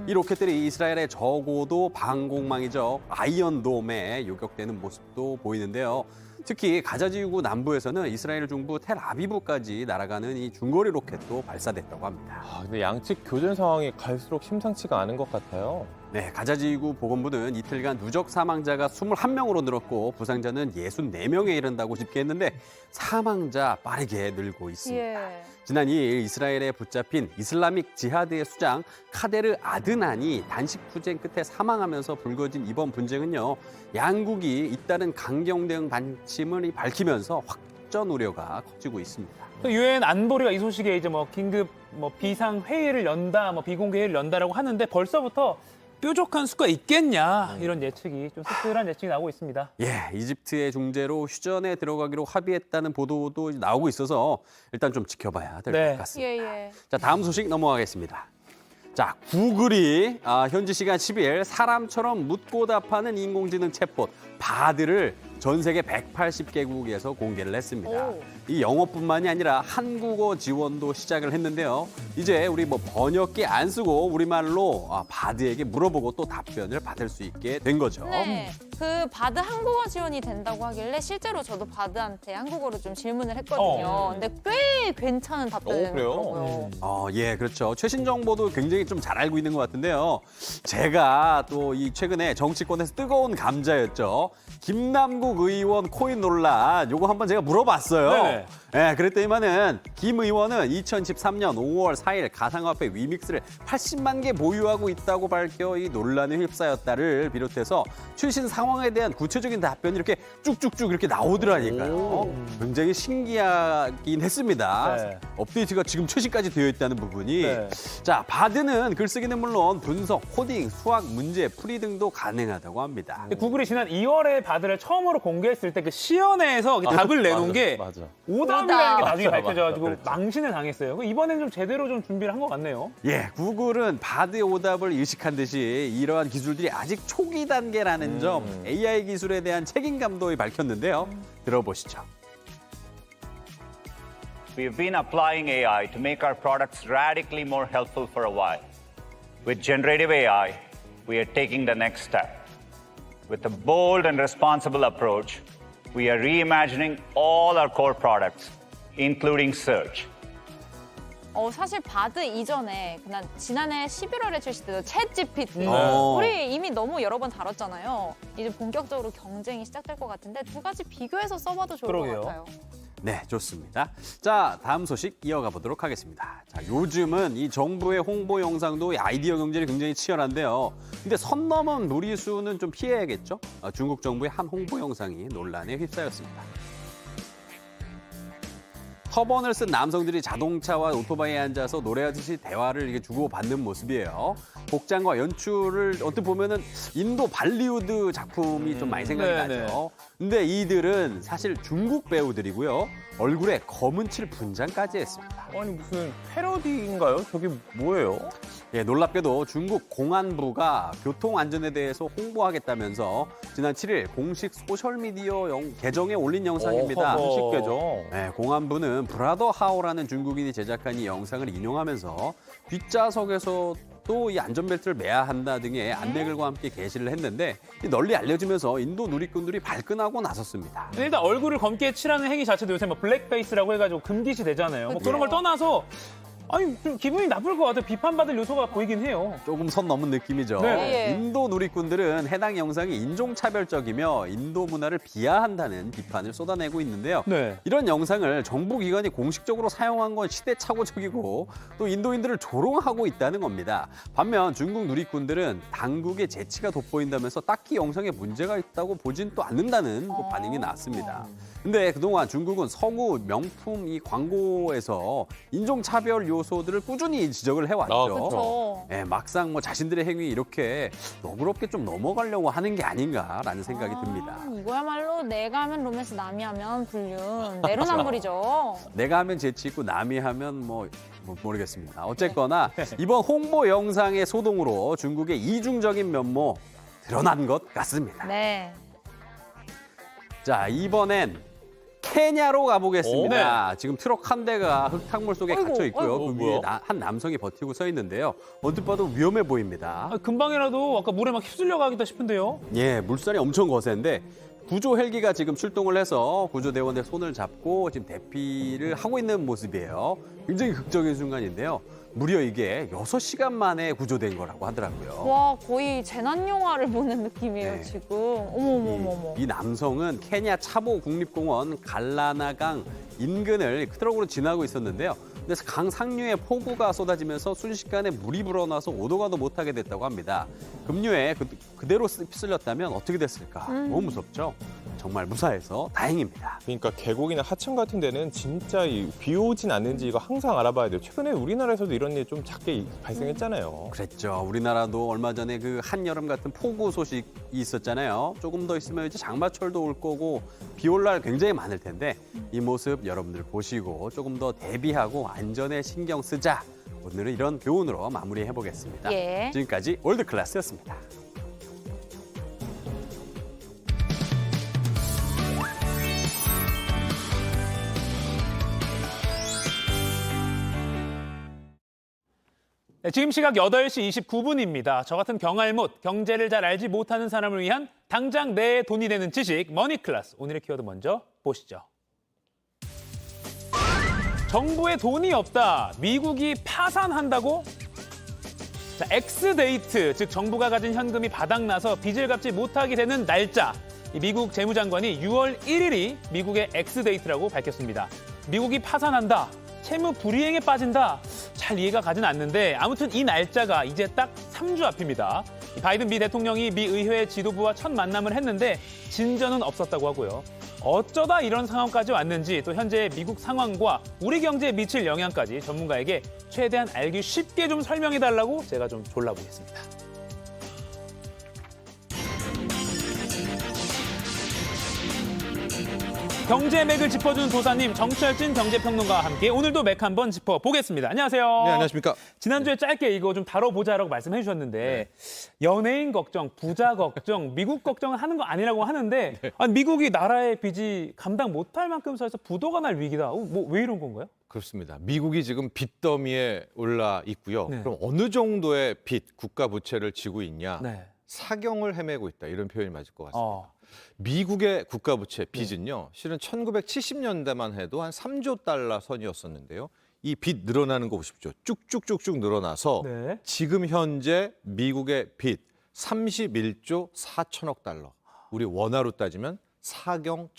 이 로켓들이 이스라엘의 저고도 방공망이죠. 아이언돔에 요격되는 모습도 보이는데요. 특히 가자지구 남부에서는 이스라엘 중부 텔아비브까지 날아가는 이 중거리 로켓도 발사됐다고 합니다. 근데 양측 교전 상황이 갈수록 심상치가 않은 것 같아요. 네, 가자지구 보건부는 이틀간 누적 사망자가 21명으로 늘었고 부상자는 64명에 이른다고 집계했는데 사망자 빠르게 늘고 있습니다. 지난 2일 이스라엘에 붙잡힌 이슬라믹 지하드의 수장 카데르 아드난이 단식 투쟁 끝에 사망하면서 불거진 이번 분쟁은요. 양국이 잇따른 강경 대응 방침을 밝히면서 확전 우려가 커지고 있습니다. 유엔 안보리가 이 소식에 이제 긴급 비상 회의를 연다, 비공개 회의를 연다라고 하는데 벌써부터 뾰족한 수가 있겠냐 이런 예측이 좀 씁쓸한 예측이 나오고 있습니다. 이집트의 중재로 휴전에 들어가기로 합의했다는 보도도 나오고 있어서 일단 좀 지켜봐야 될 것 같습니다. 자, 다음 소식 넘어가겠습니다. 자, 구글이 현지 시간 10일 사람처럼 묻고 답하는 인공지능 챗봇 바드를 전 세계 180개국에서 공개를 했습니다. 이 영어뿐만이 아니라 한국어 지원도 시작을 했는데요. 이제 우리 번역기 안 쓰고 우리말로 바드에게 물어보고 또 답변을 받을 수 있게 된 거죠. 네, 그 바드 한국어 지원이 된다고 하길래 실제로 저도 바드한테 한국어로 좀 질문을 했거든요. 근데 꽤 괜찮은 답변을 했더라고요. 그렇죠. 최신 정보도 굉장히 좀 잘 알고 있는 것 같은데요. 제가 또 이 최근에 정치권에서 뜨거운 감자였죠. 있는데요. 김남국 의원 코인 논란 요거 한번 제가 물어봤어요. 네네. 네, 그랬더니만은 김 의원은 2013년 5월 4일 가상화폐 위믹스를 80만 개 보유하고 있다고 밝혀 이 논란에 휩싸였다를 비롯해서 출신 상황에 대한 구체적인 답변이 이렇게 쭉쭉쭉 이렇게 나오더라니까요. 굉장히 신기하긴 했습니다. 네. 업데이트가 지금 최신까지 되어 있다는 부분이. 네. 자, 바드는 글쓰기는 물론 분석, 코딩, 수학, 문제, 풀이 등도 가능하다고 합니다. 구글이 지난 2월에 바드를 처음으로 공개했을 때 그 시연회에서 답을 내놓은 게 오답이라는 게 나중에 밝혀져가지고 그렇죠. 망신을 당했어요. 이번엔 좀 제대로 좀 준비를 한 것 같네요. 예, 구글은 바드의 오답을 의식한 듯이 이러한 기술들이 아직 초기 단계라는 점, AI 기술에 대한 책임감도 밝혔는데요. 들어보시죠. We've been applying AI to make our products radically more helpful for a while. With generative AI, we are taking the next step. With a bold and responsible approach, we are reimagining all our core products, including search. 사실 바드 이전에 그냥 지난해 11월에 출시됐던 챗 GPT 네. 우리 이미 너무 여러 번 다뤘잖아요. 이제 본격적으로 경쟁이 시작될 것 같은데 두 가지 비교해서 써봐도 좋을 그러게요. 것 같아요. 네, 좋습니다. 자, 다음 소식 이어가 보도록 하겠습니다. 자, 요즘은 이 정부의 홍보 영상도 아이디어 경쟁이 굉장히 치열한데요. 근데 선 넘은 무리수는 좀 피해야겠죠? 중국 정부의 한 홍보 영상이 논란에 휩싸였습니다. 터번을 쓴 남성들이 자동차와 오토바이에 앉아서 노래하듯이 대화를 이렇게 주고받는 모습이에요. 복장과 연출을 언뜻 보면은 인도 발리우드 작품이 좀 많이 생각이 네네. 나죠. 근데 이들은 사실 중국 배우들이고요. 얼굴에 검은 칠 분장까지 했습니다. 아니 무슨 패러디인가요? 저게 뭐예요? 예, 놀랍게도 중국 공안부가 교통안전에 대해서 홍보하겠다면서 지난 7일 공식 소셜미디어 계정에 올린 영상입니다. 공식 계정. 네, 공안부는 브라더 하오라는 중국인이 제작한 이 영상을 인용하면서 뒷좌석에서 또 이 안전벨트를 매야 한다 등의 안내글과 함께 게시를 했는데 널리 알려지면서 인도 누리꾼들이 발끈하고 나섰습니다. 일단 얼굴을 검게 칠하는 행위 자체도 요새 뭐 블랙페이스라고 해가지고 금기시 되잖아요. 뭐 그런 걸 떠나서 아니 좀 기분이 나쁠 것 같아요. 비판받을 요소가 보이긴 해요. 조금 선 넘은 느낌이죠. 네. 인도 누리꾼들은 해당 영상이 인종차별적이며 인도 문화를 비하한다는 비판을 쏟아내고 있는데요. 네. 이런 영상을 정부기관이 공식적으로 사용한 건 시대착오적이고 또 인도인들을 조롱하고 있다는 겁니다. 반면 중국 누리꾼들은 당국의 재치가 돋보인다면서 딱히 영상에 문제가 있다고 보진 또 않는다는 또 반응이 나왔습니다. 근데 그동안 중국은 서구 명품 이 광고에서 인종차별 요소들을 꾸준히 지적을 해왔죠. 그렇죠. 예, 막상 뭐 자신들의 행위 이렇게 너그럽게 좀 넘어가려고 하는 게 아닌가라는 생각이 듭니다. 이거야말로 내가 하면 로맨스 남이 하면 불륜 내로남불이죠. 내가 하면 재치 있고 남이 하면 뭐 모르겠습니다. 어쨌거나 이번 홍보 영상의 소동으로 중국의 이중적인 면모 드러난 것 같습니다. 네. 자, 이번엔 케냐로 가보겠습니다. 지금 트럭 한 대가 흙탕물 속에 갇혀 있고요. 그 위에 한 남성이 버티고 서 있는데요. 언뜻 봐도 위험해 보입니다. 금방이라도 아까 물에 막 휩쓸려 가겠다 싶은데요. 예, 물살이 엄청 거센데 구조 헬기가 지금 출동을 해서 구조대원의 손을 잡고 지금 대피를 하고 있는 모습이에요. 굉장히 극적인 순간인데요. 무려 이게 6시간 만에 구조된 거라고 하더라고요. 와, 거의 재난 영화를 보는 느낌이에요, 네. 지금. 어머머머머. 이 남성은 케냐 차보 국립공원 갈라나강 인근을 트럭으로 지나고 있었는데요. 그래서 강 상류에 폭우가 쏟아지면서 순식간에 물이 불어나서 오도 가도 못하게 됐다고 합니다. 급류에 그대로 휩쓸렸다면 어떻게 됐을까? 너무 무섭죠? 정말 무사해서 다행입니다. 그러니까 계곡이나 하천 같은 데는 진짜 비 오진 않는지 이거 항상 알아봐야 돼요. 최근에 우리나라에서도 이런 일이 좀 작게 발생했잖아요. 그랬죠. 우리나라도 얼마 전에 그 한여름 같은 폭우 소식이 있었잖아요. 조금 더 있으면 이제 장마철도 올 거고 비 올 날 굉장히 많을 텐데 이 모습 여러분들 보시고 조금 더 대비하고 안전에 신경 쓰자. 오늘은 이런 교훈으로 마무리해 보겠습니다. 예. 지금까지 월드클래스였습니다. 네, 지금 시각 8시 29분입니다. 저 같은 경알못, 경제를 잘 알지 못하는 사람을 위한 당장 내 돈이 되는 지식 머니클래스. 오늘의 키워드 먼저 보시죠. 정부에 돈이 없다. 미국이 파산한다고? 자, 엑스데이트, 즉 정부가 가진 현금이 바닥나서 빚을 갚지 못하게 되는 날짜. 이 미국 재무장관이 6월 1일이 미국의 엑스데이트라고 밝혔습니다. 미국이 파산한다, 채무 불이행에 빠진다, 잘 이해가 가진 않는데 아무튼 이 날짜가 이제 딱 3주 앞입니다. 바이든 미 대통령이 미 의회 지도부와 첫 만남을 했는데 진전은 없었다고 하고요. 어쩌다 이런 상황까지 왔는지 또 현재의 미국 상황과 우리 경제에 미칠 영향까지 전문가에게 최대한 알기 쉽게 좀 설명해달라고 제가 좀 졸라보겠습니다. 경제 맥을 짚어주는 도사님 정철진 경제평론가와 함께 오늘도 맥 한번 짚어보겠습니다. 안녕하세요. 네, 안녕하십니까. 지난주에 짧게 이거 좀 다뤄보자라고 말씀해 주셨는데 연예인 걱정, 부자 걱정, 미국 걱정을 하는 거 아니라고 하는데 아니, 미국이 나라의 빚이 감당 못할 만큼 서서 부도가 날 위기다. 왜 이런 건가요? 그렇습니다. 미국이 지금 빚더미에 올라 있고요. 네. 그럼 어느 정도의 빚, 국가 부채를 지고 있냐? 네. 사경을 헤매고 있다. 이런 표현이 맞을 것 같습니다. 미국의 국가 부채 빚은요. 실은 1970년대만 해도 한 3조 달러 선이었었는데요. 이 빚 늘어나는 거 보십시오. 쭉쭉쭉쭉 늘어나서 네. 지금 현재 미국의 빚 31조 4천억 달러. 우리 원화로 따지면 사경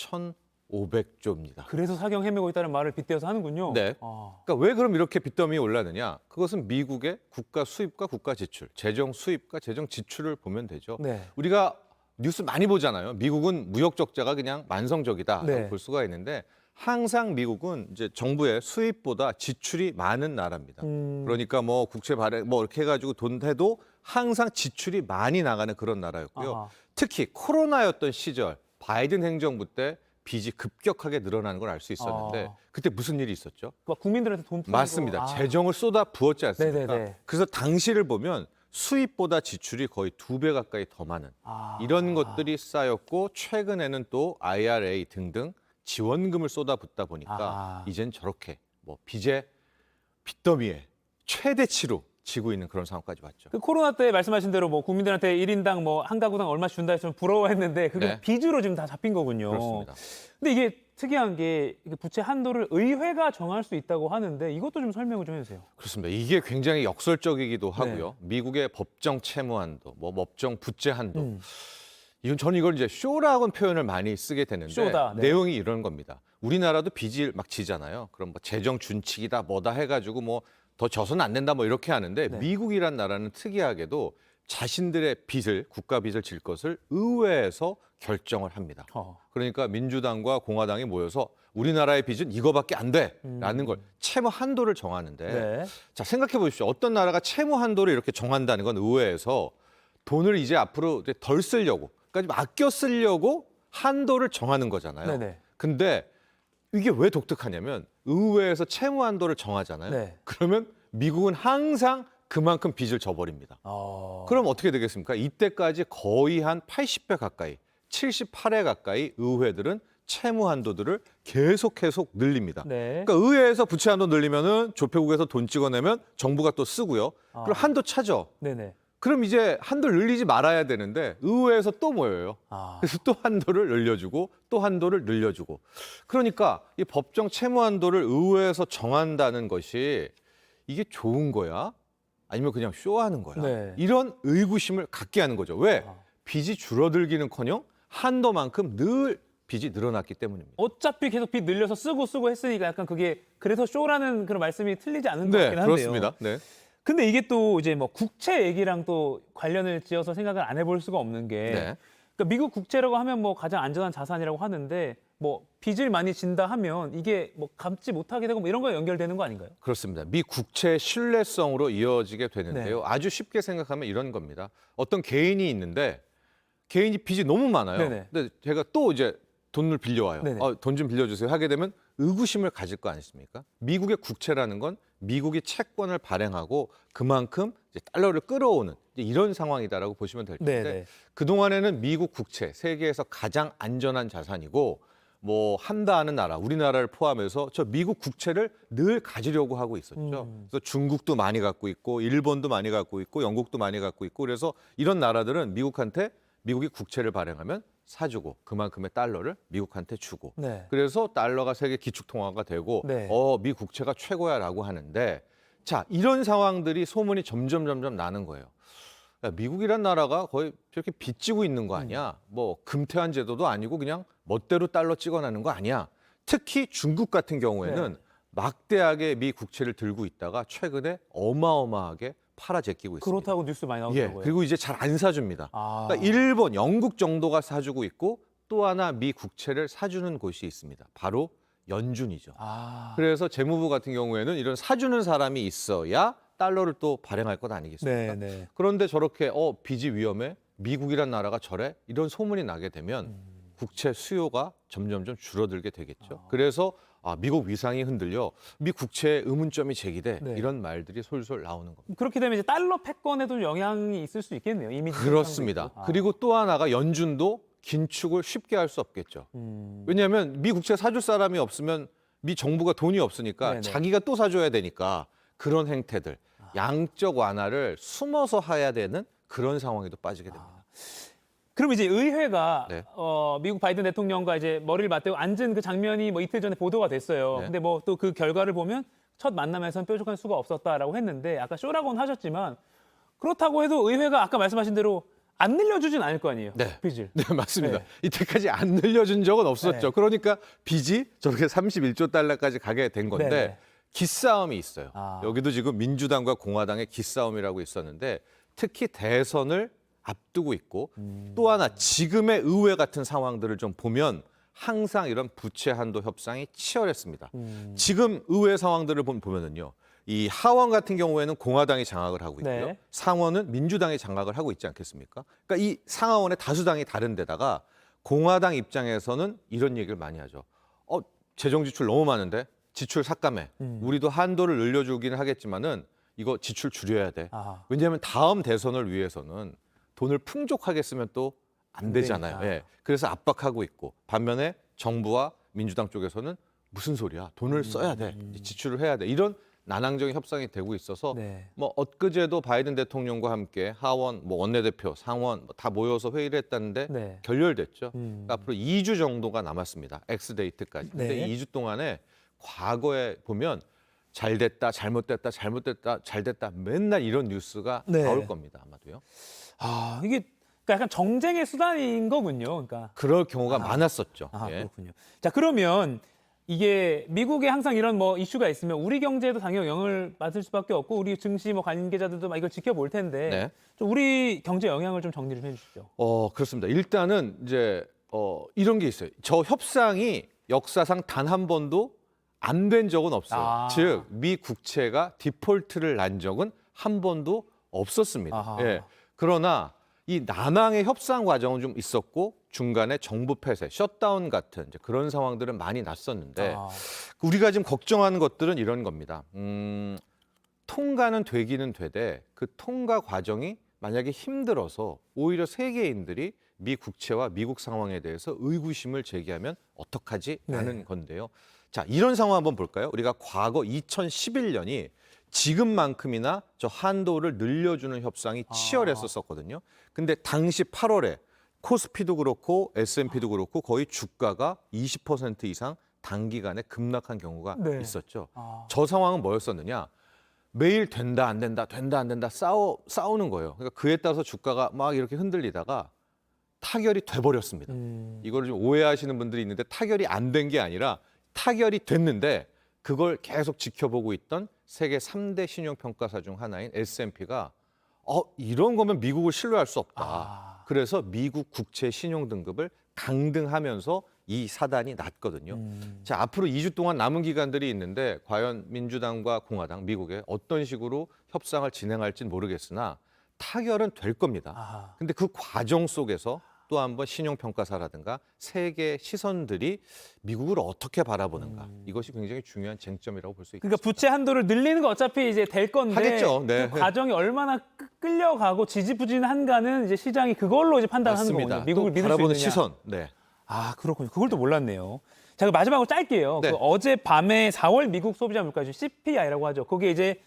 1,500조입니다. 그래서 사경 헤매고 있다는 말을 빗대어서 하는군요. 네. 그러니까 왜 그럼 이렇게 빚더미에 올랐느냐? 그것은 미국의 국가 수입과 국가 지출, 재정 수입과 재정 지출을 보면 되죠. 네. 우리가 뉴스 많이 보잖아요. 미국은 무역 적자가 그냥 만성적이다라고 네. 볼 수가 있는데 항상 미국은 이제 정부의 수입보다 지출이 많은 나라입니다. 그러니까 뭐 국채 발행 뭐 이렇게 해가지고 돈 해도 항상 지출이 많이 나가는 그런 나라였고요. 아하. 특히 코로나였던 시절 바이든 행정부 때 빚이 급격하게 늘어나는 걸 알 수 있었는데 그때 무슨 일이 있었죠? 막 국민들한테 돈 풀고. 맞습니다. 재정을 쏟아 부었지 않습니까? 네네네. 그래서 당시를 보면 수입보다 지출이 거의 2배 가까이 더 많은 이런 것들이 쌓였고 최근에는 또 IRA 등등 지원금을 쏟아붓다 보니까 이젠 저렇게 뭐 빚더미에 최대치로 지고 있는 그런 상황까지 왔죠. 그 코로나 때 말씀하신 대로 뭐 국민들한테 1인당 뭐 한 가구당 얼마 준다 해서 좀 부러워했는데 그게 네. 빚으로 지금 다 잡힌 거군요. 그렇습니다. 근데 이게 특이한 게 이게 부채 한도를 의회가 정할 수 있다고 하는데 이것도 좀 설명을 좀 해주세요. 그렇습니다. 이게 굉장히 역설적이기도 네. 하고요. 미국의 법정 채무 한도, 뭐 법정 부채 한도. 저는 이걸 이제 쇼라고는 표현을 많이 쓰게 되는데 쇼다, 네. 내용이 이런 겁니다. 우리나라도 빚을 막 지잖아요. 그럼 뭐 재정 준칙이다 뭐다 해가지고 뭐 더 져서는 안 된다 뭐 이렇게 하는데 미국이란 나라는 특이하게도 자신들의 빚을 국가 빚을 질 것을 의회에서 결정을 합니다. 그러니까 민주당과 공화당이 모여서 우리나라의 빚은 이거밖에 안 돼라는 걸 채무 한도를 정하는데 네. 자 생각해 보십시오. 어떤 나라가 채무 한도를 이렇게 정한다는 건 의회에서 돈을 이제 앞으로 덜 쓰려고 그러니까 좀 아껴 쓰려고 한도를 정하는 거잖아요. 네네. 근데 이게 왜 독특하냐면 의회에서 채무 한도를 정하잖아요. 네. 그러면 미국은 항상 그만큼 빚을 져버립니다. 그럼 어떻게 되겠습니까? 이때까지 거의 한 80배 가까이, 78회 가까이 의회들은 채무 한도들을 계속 늘립니다. 네. 그러니까 의회에서 부채 한도 늘리면은 조폐국에서 돈 찍어내면 정부가 또 쓰고요. 그럼 한도 차죠. 네네. 그럼 이제 한도를 늘리지 말아야 되는데 의회에서 또 모여요. 그래서 또 한도를 늘려주고 또 한도를 늘려주고. 그러니까 이 법정 채무 한도를 의회에서 정한다는 것이 이게 좋은 거야? 아니면 그냥 쇼하는 거야? 네. 이런 의구심을 갖게 하는 거죠. 왜? 빚이 줄어들기는커녕 한도만큼 늘 빚이 늘어났기 때문입니다. 어차피 계속 빚 늘려서 쓰고 했으니까 약간 그게 그래서 쇼라는 그런 말씀이 틀리지 않은 것 네, 같긴 한데요. 그렇습니다. 네. 근데 이게 또 이제 뭐 국채 얘기랑 또 관련을 지어서 생각을 안 해볼 수가 없는 게 네. 그러니까 미국 국채라고 하면 뭐 가장 안전한 자산이라고 하는데 뭐 빚을 많이 진다 하면 이게 뭐 갚지 못하게 되고 뭐 이런 거에 연결되는 거 아닌가요? 그렇습니다. 미 국채의 신뢰성으로 이어지게 되는데요. 네. 아주 쉽게 생각하면 이런 겁니다. 어떤 개인이 있는데 개인이 빚이 너무 많아요. 네네. 근데 제가 또 이제 돈을 빌려와요. 네네. 돈 좀 빌려주세요 하게 되면 의구심을 가질 거 아니십니까? 미국의 국채라는 건 미국이 채권을 발행하고 그만큼 이제 달러를 끌어오는 이런 상황이다라고 보시면 될 텐데 네네. 그동안에는 미국 국채 세계에서 가장 안전한 자산이고 뭐 한다 하는 나라 우리나라를 포함해서 저 미국 국채를 늘 가지려고 하고 있었죠. 그래서 중국도 많이 갖고 있고 일본도 많이 갖고 있고 영국도 많이 갖고 있고 그래서 이런 나라들은 미국이 국채를 발행하면 사주고 그만큼의 달러를 미국한테 주고 네. 그래서 달러가 세계 기축통화가 되고 네. 미 국채가 최고야라고 하는데 자 이런 상황들이 소문이 점점 나는 거예요. 야, 미국이란 나라가 거의 저렇게 빚지고 있는 거 아니야? 뭐 금태환 제도도 아니고 그냥 멋대로 달러 찍어내는 거 아니야? 특히 중국 같은 경우에는 막대하게 미 국채를 들고 있다가 최근에 어마어마하게 팔아 제끼고 있습니다. 그렇다고 뉴스 많이 나오더라고요. 그리고 이제 잘 안 사줍니다. 그러니까 일본, 영국 정도가 사주고 있고 또 하나 미 국채를 사주는 곳이 있습니다. 바로 연준이죠. 그래서 재무부 같은 경우에는 이런 사주는 사람이 있어야 달러를 또 발행할 것 아니겠습니까? 그런데 저렇게 빚이 위험해? 미국이란 나라가 저래? 이런 소문이 나게 되면 국채 수요가 점점점 줄어들게 되겠죠. 그래서 미국 위상이 흔들려 미 국채에 의문점이 제기돼 이런 말들이 솔솔 나오는 겁니다. 그렇게 되면 이제 달러 패권에도 영향이 있을 수 있겠네요. 이미지 그렇습니다. 그리고 또 하나가 연준도 긴축을 쉽게 할 수 없겠죠. 왜냐하면 미 국채 사줄 사람이 없으면 미 정부가 돈이 없으니까 자기가 또 사줘야 되니까 그런 행태들, 양적 완화를 숨어서 해야 되는 그런 상황에도 빠지게 됩니다. 그럼 이제 의회가 미국 바이든 대통령과 이제 머리를 맞대고 앉은 그 장면이 뭐 이틀 전에 보도가 됐어요. 근데 뭐 또 그 결과를 보면 첫 만남에서는 뾰족한 수가 없었다라고 했는데 아까 쇼라고는 하셨지만 그렇다고 해도 의회가 아까 말씀하신 대로 안 늘려주진 않을 거 아니에요. 빚을. 네, 맞습니다. 이때까지 안 늘려준 적은 없었죠. 그러니까 빚이 저렇게 31조 달러까지 가게 된 건데 기싸움이 있어요. 여기도 지금 민주당과 공화당의 기싸움이라고 있었는데 특히 대선을 앞두고 있고 또 하나 지금의 의회 같은 상황들을 좀 보면 항상 이런 부채 한도 협상이 치열했습니다. 지금 의회 상황들을 보면은요. 이 하원 같은 경우에는 공화당이 장악을 하고 있고요. 상원은 민주당이 장악을 하고 있지 않겠습니까? 그러니까 이 상하원의 다수당이 다른 데다가 공화당 입장에서는 이런 얘기를 많이 하죠. 재정 지출 너무 많은데 지출 삭감해. 우리도 한도를 늘려주기는 하겠지만은 이거 지출 줄여야 돼. 왜냐하면 다음 대선을 위해서는 돈을 풍족하게 쓰면 또 안 되잖아요. 그래서 압박하고 있고 반면에 정부와 민주당 쪽에서는 무슨 소리야? 돈을 써야 돼. 지출을 해야 돼. 이런 난항적인 협상이 되고 있어서 뭐 엊그제도 바이든 대통령과 함께 하원, 뭐 원내대표, 상원 다 모여서 회의를 했다는데 결렬됐죠. 그러니까 앞으로 2주 정도가 남았습니다. 엑스데이트까지. 근데 이 2주 동안에 과거에 보면 잘 됐다, 잘못됐다, 잘못됐다, 잘 됐다 맨날 이런 뉴스가 나올 겁니다. 아마도요. 이게 약간 정쟁의 수단인 거군요. 그러니까 그럴 경우가 많았었죠. 그렇군요. 자, 그러면 이게 미국에 항상 이런 뭐 이슈가 있으면 우리 경제에도 당연히 영향을 받을 수밖에 없고 우리 증시 뭐 관계자들도 막 이걸 지켜볼 텐데 좀 우리 경제 영향을 좀 정리 좀 해주시죠. 그렇습니다. 일단은 이제 이런 게 있어요. 저 협상이 역사상 단 한 번도 안 된 적은 없어요. 즉 미 국채가 디폴트를 난 적은 한 번도 없었습니다. 그러나 이 난항의 협상 과정은 좀 있었고 중간에 정부 폐쇄, 셧다운 같은 이제 그런 상황들은 많이 났었는데 우리가 지금 걱정하는 것들은 이런 겁니다. 통과는 되기는 되되 그 통과 과정이 만약에 힘들어서 오히려 세계인들이 미 국채와 미국 상황에 대해서 의구심을 제기하면 어떡하지? 라는 건데요. 자, 이런 상황 한번 볼까요? 우리가 과거 2011년이 지금만큼이나 저 한도를 늘려주는 협상이 치열했었거든요. 근데 당시 8월에 코스피도 그렇고 S&P도 그렇고 거의 주가가 20% 이상 단기간에 급락한 경우가 있었죠. 저 상황은 뭐였었느냐? 매일 된다 안 된다 된다 안 된다 싸우는 거예요. 그러니까 그에 따라서 주가가 막 이렇게 흔들리다가 타결이 돼버렸습니다. 이거를 좀 오해하시는 분들이 있는데 타결이 안 된 게 아니라 타결이 됐는데 그걸 계속 지켜보고 있던 세계 3대 신용평가사 중 하나인 S&P가 이런 거면 미국을 신뢰할 수 없다. 그래서 미국 국채 신용 등급을 강등하면서 이 사단이 났거든요. 자, 앞으로 2주 동안 남은 기간들이 있는데 과연 민주당과 공화당, 미국에 어떤 식으로 협상을 진행할지는 모르겠으나 타결은 될 겁니다. 근데 그 과정 속에서 또 한 번 신용평가사라든가 세계 시선들이 미국을 어떻게 바라보는가 이것이 굉장히 중요한 쟁점이라고 볼 수 있습니다. 그러니까 부채 한도를 늘리는 거 어차피 이제 될 건데 하겠죠. 그 과정이 얼마나 끌려가고 지지부진한가는 이제 시장이 그걸로 이제 판단하는 거군요. 미국을 믿을 수 바라보는 있느냐. 시선. 그렇군요. 그걸 또 몰랐네요. 자, 그럼 마지막으로 짧게요. 그 어제 밤에 4월 미국 소비자 물가지수 CPI라고 하죠. 그게 이제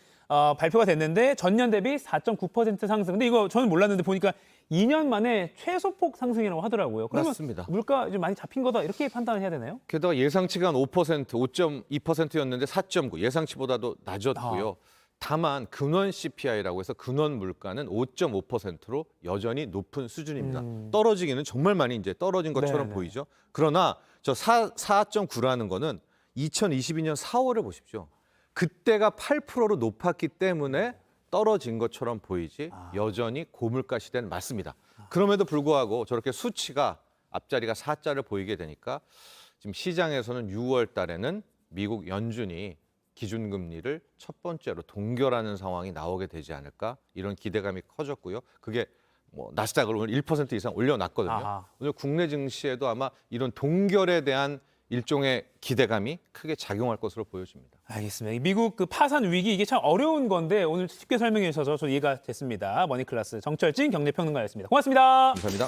발표가 됐는데 전년 대비 4.9% 상승. 근데 이거 저는 몰랐는데 보니까 2년 만에 최소폭 상승이라고 하더라고요. 그러면 맞습니다. 물가 좀 많이 잡힌 거다 이렇게 판단을 해야 되나요? 게다가 예상치가 한 5%, 5.2%였는데 4.9 예상치보다도 낮았고요. 다만 근원 CPI라고 해서 근원 물가는 5.5%로 여전히 높은 수준입니다. 떨어지기는 정말 많이 이제 떨어진 것처럼 네네. 보이죠. 그러나 저 4.9라는 거는 2022년 4월을 보십시오. 그때가 8%로 높았기 때문에 떨어진 것처럼 보이지 여전히 고물가 시대는 맞습니다. 그럼에도 불구하고 저렇게 수치가 앞자리가 4자를 보이게 되니까 지금 시장에서는 6월 달에는 미국 연준이 기준금리를 첫 번째로 동결하는 상황이 나오게 되지 않을까 이런 기대감이 커졌고요. 그게 뭐 나스닥을 오늘 1% 이상 올려놨거든요. 아하. 오늘 국내 증시에도 아마 이런 동결에 대한 일종의 기대감이 크게 작용할 것으로 보여집니다. 알겠습니다. 미국 그 파산 위기 이게 참 어려운 건데 오늘 쉽게 설명해 주셔서 저 이해가 됐습니다. 머니클래스 정철진 경제평론가였습니다. 고맙습니다. 감사합니다.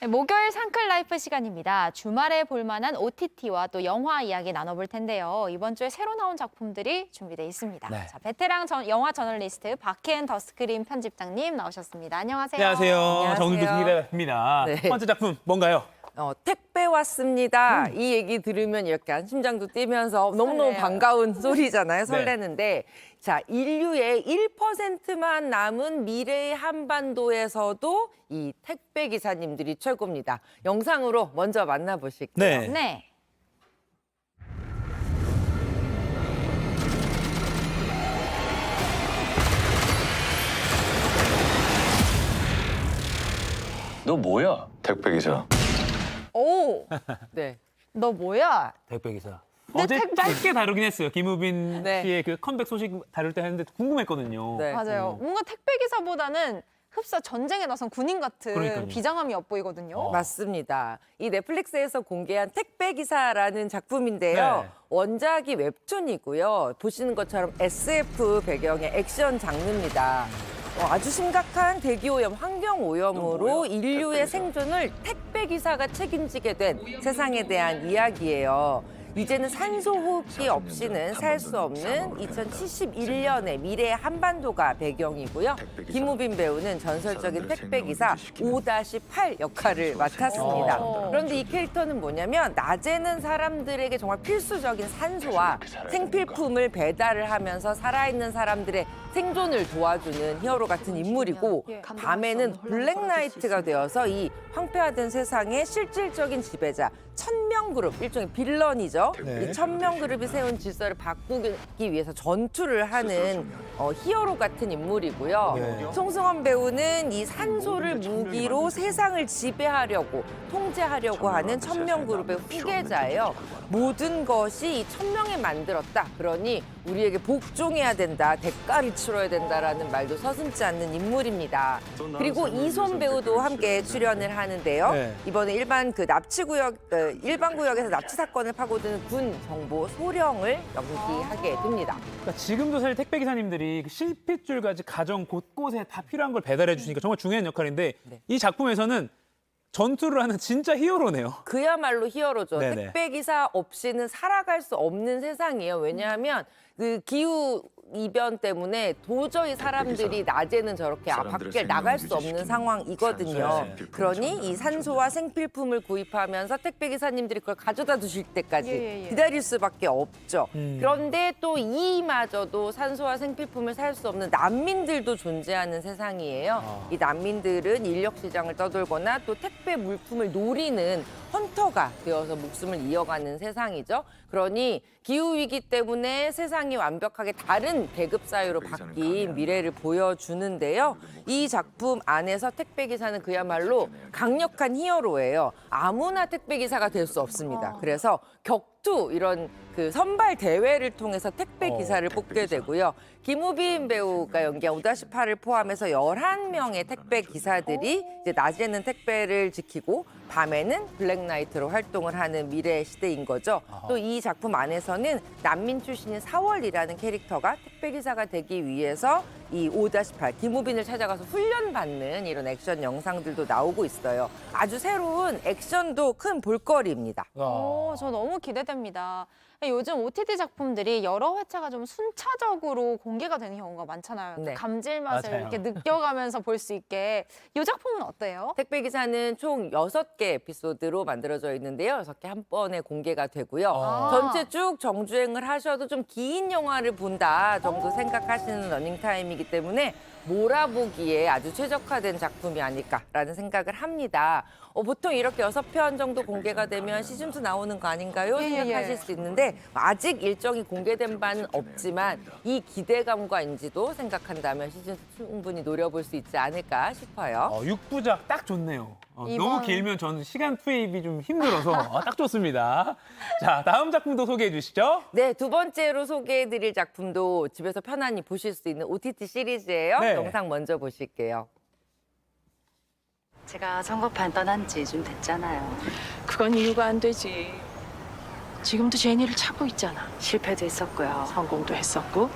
네, 목요일 상클라이프 시간입니다. 주말에 볼만한 OTT와 또 영화 이야기 나눠볼 텐데요. 이번 주에 새로 나온 작품들이 준비되어 있습니다. 네. 자, 베테랑 영화 저널리스트 박혜은 더스크린 편집장님 나오셨습니다. 안녕하세요. 안녕하세요. 정은도 기대됩니다. 네. 첫 번째 작품 뭔가요? 택배 왔습니다. 이 얘기 들으면 약간 심장도 뛰면서 너무너무 설레요. 반가운 소리잖아요. 네. 설레는데 자, 인류의 1%만 남은 미래의 한반도에서도 이 택배 기사님들이 최고입니다. 영상으로 먼저 만나보실게요. 네. 네. 너 뭐야? 택배 기사. 오, 네. 너 뭐야? 택배 기사. 네, 어제 택배- 짧게 다루긴 했어요. 김우빈 네. 씨의 그 컴백 소식 다룰 때 했는데 궁금했거든요. 맞아요. 뭔가 택배 기사보다는 흡사 전쟁에 나선 군인 같은 그러니까요. 비장함이 엿보이거든요. 맞습니다. 이 넷플릭스에서 공개한 택배 기사라는 작품인데요. 네. 원작이 웹툰이고요. 보시는 것처럼 SF 배경의 액션 장르입니다. 아주 심각한 대기오염, 환경오염으로 인류의 생존을 택배 기사가 책임지게 된 세상에 대한 이야기예요. 이제는 산소 호흡기 없이는 살 수 없는 2071년의 미래의 한반도가 배경이고요. 김우빈 배우는 전설적인 택배기사 5-8 역할을 맡았습니다. 그런데 이 캐릭터는 뭐냐면 낮에는 사람들에게 정말 필수적인 산소와 생필품을 배달을 하면서 살아있는 사람들의 생존을 도와주는 히어로 같은 인물이고 밤에는 블랙나이트가 되어서 이 황폐화된 세상의 실질적인 지배자 천명그룹, 일종의 빌런이죠. 네. 이 천명그룹이 세운 질서를 바꾸기 위해서 전투를 하는 히어로 같은 인물이고요. 네. 송승헌 배우는 이 산소를 무기로 세상을 지배하려고 통제하려고 하는 천명그룹의 후계자예요. 모든 것이 이 천명이 만들었다. 그러니 우리에게 복종해야 된다. 대가를 치러야 된다라는 말도 서슴지 않는 인물입니다. 그리고 이솜 배우도 함께 출연을 하는데요. 네. 이번에 일반 구역에서 납치 사건을 파고드는 군 정보 소령을 연기하게 됩니다. 그러니까 지금도 사실 택배 기사님들이 그 실핏줄까지 가정 곳곳에 다 필요한 걸 배달해 주시니까 정말 중요한 역할인데 이 작품에서는 전투를 하는 진짜 히어로네요. 그야말로 히어로죠. 네네. 택배 기사 없이는 살아갈 수 없는 세상이에요. 왜냐하면 그 기후 이변 때문에 도저히 사람들이 낮에는 저렇게 밖에 나갈 수 없는 상황이거든요. 그러니 이 산소와 생필품을 구입하면서 택배 기사님들이 그걸 가져다 주실 때까지 기다릴 수밖에 없죠. 그런데 또 이마저도 산소와 생필품을 살 수 없는 난민들도 존재하는 세상이에요. 이 난민들은 인력 시장을 떠돌거나 또 택배 물품을 노리는 헌터가 되어서 목숨을 이어가는 세상이죠. 그러니 기후위기 때문에 세상이 완벽하게 다른 계급 사회로 바뀐 미래를 보여주는데요. 이 작품 안에서 택배기사는 그야말로 강력한 히어로예요. 아무나 택배기사가 될 수 없습니다. 그래서 격투 이런 그 선발 대회를 통해서 택배기사를 뽑게 되고요. 김우빈 배우가 연기한 5-8을 포함해서 11명의 택배기사들이 이제 낮에는 택배를 지키고 밤에는 블랙나이트로 활동을 하는 미래 시대인 거죠. 또 이 작품 안에서는 난민 출신인 사월이라는 캐릭터가 택배기사가 되기 위해서 이 5-8 김우빈을 찾아가서 훈련받는 이런 액션 영상들도 나오고 있어요. 아주 새로운 액션도 큰 볼거리입니다. 저 너무 기대됩니다. 요즘 OTT 작품들이 여러 회차가 좀 순차적으로 공개가 되는 경우가 많잖아요. 네. 감질맛을 맞아요. 이렇게 느껴가면서 볼 수 있게. 이 작품은 어때요? 택배기사는 총 6개 에피소드로 만들어져 있는데요. 6개 한 번에 공개가 되고요. 아. 전체 쭉 정주행을 하셔도 좀 긴 영화를 본다 정도 생각하시는 러닝타임이기 때문에 몰아보기에 아주 최적화된 작품이 아닐까라는 생각을 합니다. 보통 이렇게 6편 정도 공개가 되면 시즌2 나오는 거 아닌가요? 생각하실 수 있는데 아직 일정이 공개된 바는 없지만 이 기대감과 인지도 생각한다면 시즌2 충분히 노려볼 수 있지 않을까 싶어요. 6부작 딱 좋네요. 너무 이번- 길면 저는 시간 투입이 좀 힘들어서 딱 좋습니다. 자, 다음 작품도 소개해 주시죠. 네, 두 번째로 소개해드릴 작품도 집에서 편안히 보실 수 있는 OTT 시리즈예요. 네. 영상 먼저 보실게요. 제가 선거판 떠난 지 좀 됐잖아요. 그건 이유가 안 되지. 지금도 제니를 찾고 있잖아. 실패도 했었고요. 성공도 했었고.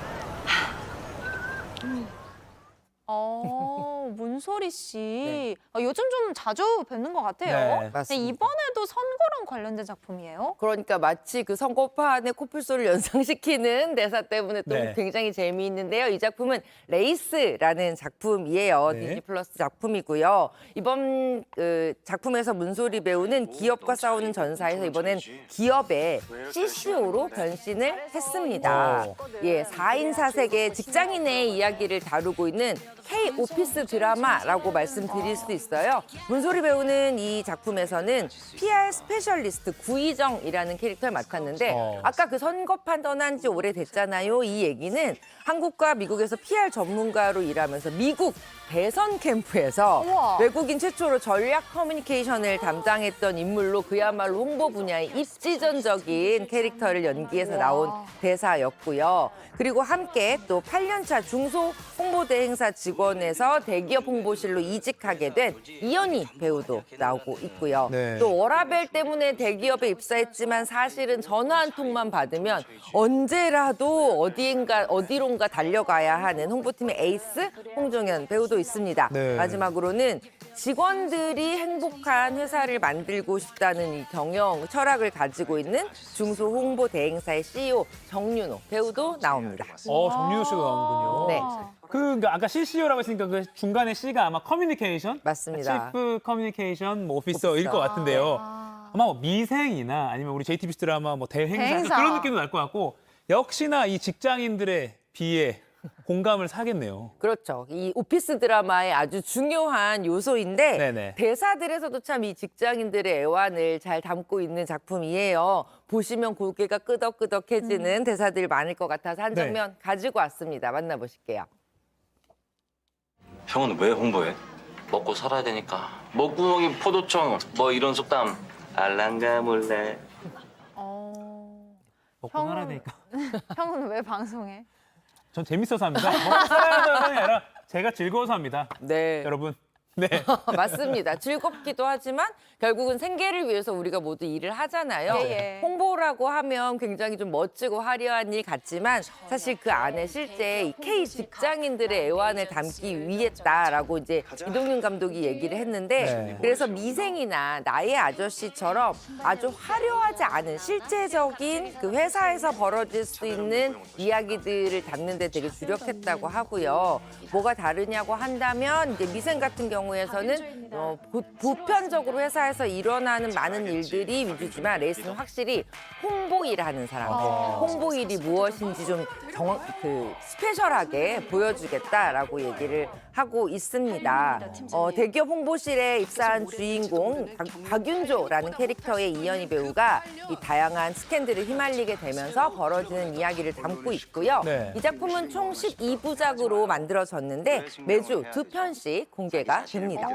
문소리 씨. 요즘 좀 자주 뵙는 것 같아요. 네, 근데 맞습니다. 이번에도 선거랑 관련된 작품이에요? 그러니까 마치 그 선거판의 코뿔소를 연상시키는 대사 때문에 또 네. 굉장히 재미있는데요. 이 작품은 레이스라는 작품이에요. 네. 디즈니 플러스 작품이고요. 이번 그 작품에서 문소리 배우는 기업과 싸우는 전사에서 이번엔 기업의 CCO로 변신을 했습니다. 예, 4인 4색의 직장인의 이야기를 다루고 있는 K-오피스 드라마라고 말씀드릴 수 있어요. 문소리 배우는 이 작품에서는 PR 스페셜리스트 구희정이라는 캐릭터를 맡았는데 아까 그 선거판 떠난 지 오래됐잖아요. 이 얘기는 한국과 미국에서 PR 전문가로 일하면서 미국 대선 캠프에서 우와. 외국인 최초로 전략 커뮤니케이션을 담당했던 인물로 그야말로 홍보 분야의 입지전적인 캐릭터를 연기해서 나온 대사였고요. 그리고 함께 또 8년차 중소 홍보대 행사 직원에서 대기업 홍보실로 이직하게 된 이연희 배우도 나오고 있고요. 네. 또 워라벨 때문에 대기업에 입사했지만 사실은 전화 한 통만 받으면 언제라도 어디론가 달려가야 하는 홍보팀의 에이스 홍종현 배우도 있습니다. 네. 마지막으로는 직원들이 행복한 회사를 만들고 싶다는 이 경영 철학을 가지고 있는 중소 홍보 대행사의 CEO 정윤호 배우도 나옵니다. 정윤호 씨도 나오는군요. 네. 그러니까 아까 CCO라고 했으니까 그 중간에 C가 아마 커뮤니케이션? 맞습니다. 치프 커뮤니케이션 뭐 오피서일 것 같은데요. 아마 뭐 미생이나 아니면 우리 JTBC 드라마 뭐 대행사, 대행사. 그런 느낌도 날 것 같고 역시나 이 직장인들의 비에 공감을 사겠네요. 그렇죠. 이 오피스 드라마의 아주 중요한 요소인데 네네. 대사들에서도 참 이 직장인들의 애환을 잘 담고 있는 작품이에요. 보시면 고개가 끄덕끄덕해지는 대사들이 많을 것 같아서 한 네. 장면 가지고 왔습니다. 만나보실게요. 형은 왜 홍보해? 먹고 살아야 되니까. 먹구멍이 포도청 뭐 이런 속담 알랑가 몰래. 먹고 살아야 되니까. 형은 왜 방송해? 전 재밌어서 합니다. 먹고 살아야 한다는 게 아니라 제가 즐거워서 합니다. 네. 여러분. 네. 맞습니다. 즐겁기도 하지만 결국은 생계를 위해서 우리가 모두 일을 하잖아요. 예, 예. 홍보라고 하면 굉장히 좀 멋지고 화려한 일 같지만 사실 그 안에 실제 이 K 직장인들의 애환을 담기 위했다라고 이제 이동윤 감독이 얘기를 했는데 네. 그래서 미생이나 나의 아저씨처럼 아주 화려하지 않은 실제적인 그 회사에서 벌어질 수 있는 이야기들을 담는 데 되게 주력했다고 하고요. 뭐가 다르냐고 한다면 이제 미생 같은 경우에서는 보편적으로 회사에서 일어나는 많은 일들이 위주지만 레이스는 확실히 홍보일하는 사람, 홍보일이 무엇인지 좀 스페셜하게 보여주겠다라고 얘기를 하고 있습니다. 대기업 홍보실에 입사한 주인공 박윤조라는 캐릭터의 이연희 배우가 이 다양한 스캔들을 휘말리게 되면서 벌어지는 이야기를 담고 있고요. 네. 이 작품은 총 12부작으로 만들어졌는데 매주 2편씩 공개가 됩니다.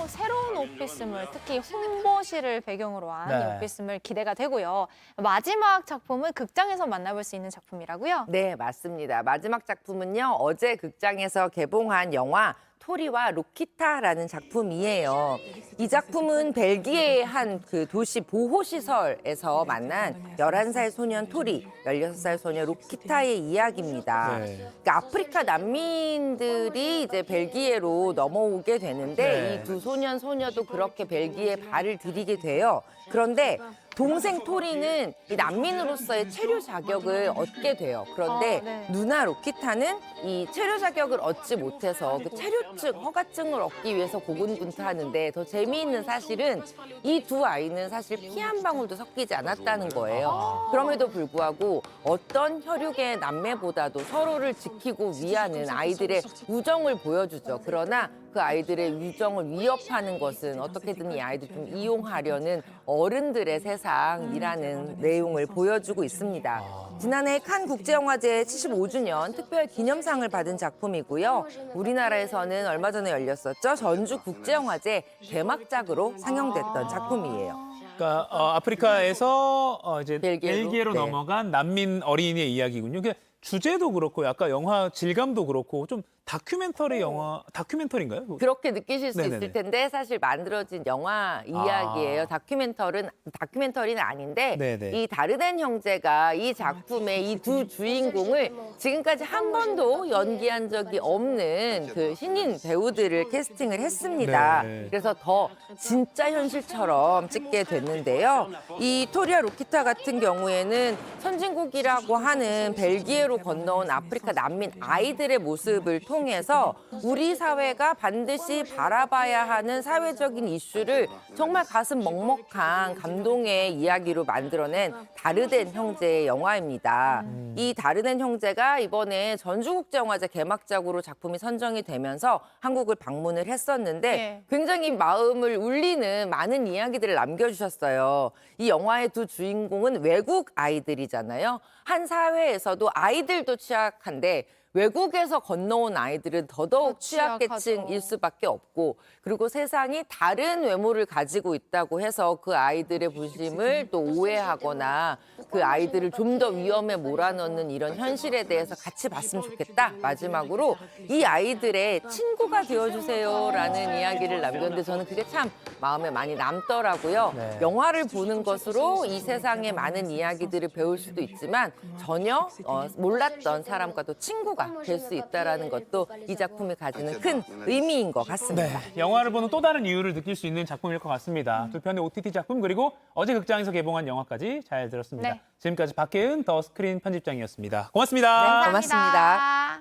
새로운 오피스물, 특히 홍보실을 배경으로 한 네. 이 오피스물 기대가 되고요. 마지막 작품은 극장에서 만나볼 수 있는 작품이라고요? 네, 맞습니다. 마지막 작품은요. 어제 극장에서 개봉한 영화 토리와 로키타라는 작품이에요. 이 작품은 벨기에의 한 그 도시 보호시설에서 만난 11살 소년 토리, 16살 소년 로키타의 이야기입니다. 그러니까 아프리카 난민들이 이제 벨기에로 넘어오게 되는데 이 두 소년 소녀도 그렇게 벨기에에 발을 들이게 돼요. 그런데 동생 토리는 이 난민으로서의 체류 자격을 얻게 돼요. 그런데 누나 로키타는 이 체류 자격을 얻지 못해서 그 체류증, 허가증을 얻기 위해서 고군분투하는데 더 재미있는 사실은 이 두 아이는 사실 피 한 방울도 섞이지 않았다는 거예요. 그럼에도 불구하고 어떤 혈육의 남매보다도 서로를 지키고 위하는 아이들의 우정을 보여주죠. 그러나 그 아이들의 우정을 위협하는 것은 어떻게든 이 아이들 좀 이용하려는 어른들의 세상이라는 내용을 보여주고 있습니다. 지난해 칸 국제영화제 75주년 특별 기념상을 받은 작품이고요. 우리나라에서는 얼마 전에 열렸었죠. 전주 국제영화제 개막작으로 상영됐던 작품이에요. 그러니까 아프리카에서 이제 벨기에로, 벨기에로 네. 넘어간 난민 어린이의 이야기군요. 그러니까 주제도 그렇고 약간 영화 질감도 그렇고 좀 다큐멘터리 영화 다큐멘터리인가요? 그렇게 느끼실 수 네네네. 있을 텐데 사실 만들어진 영화 이야기예요. 다큐멘터리는 아닌데 네네. 이 다르덴 형제가 이 작품의 이 두 주인공을 지금까지 한 번도 연기한 적이 없는 그 신인 배우들을 캐스팅을 했습니다. 네. 그래서 더 진짜 현실처럼 찍게 됐는데요. 이 토리와 로키타 같은 경우에는 선진국이라고 하는 벨기에로 건너온 아프리카 난민 아이들의 모습을 통해서 우리 사회가 반드시 바라봐야 하는 사회적인 이슈를 정말 가슴 먹먹한 감동의 이야기로 만들어낸 다르덴 형제의 영화입니다. 이 다르덴 형제가 이번에 전주국제영화제 개막작으로 작품이 선정이 되면서 한국을 방문을 했었는데 굉장히 마음을 울리는 많은 이야기들을 남겨주셨어요. 이 영화의 두 주인공은 외국 아이들이잖아요. 한 사회에서도 아이들도 취약한데 외국에서 건너온 아이들은 더더욱 취약계층일 수밖에 없고 그리고 세상이 다른 외모를 가지고 있다고 해서 그 아이들의 부심을 또 오해하거나 그 아이들을 좀 더 위험에 몰아넣는 이런 현실에 대해서 같이 봤으면 좋겠다. 마지막으로 이 아이들의 친구가 되어주세요라는 이야기를 남겼는데 저는 그게 참 마음에 많이 남더라고요. 영화를 보는 것으로 이 세상의 많은 이야기들을 배울 수도 있지만 전혀 몰랐던 사람과도 친구가 될 수 있다는 것도 이 작품이 가지는 큰 의미인 것 같습니다. 네, 영화를 보는 또 다른 이유를 느낄 수 있는 작품일 것 같습니다. 두 편의 OTT 작품 그리고 어제 극장에서 개봉한 영화까지 잘 들었습니다. 네. 지금까지 박혜은 더 스크린 편집장이었습니다. 고맙습니다. 네, 고맙습니다.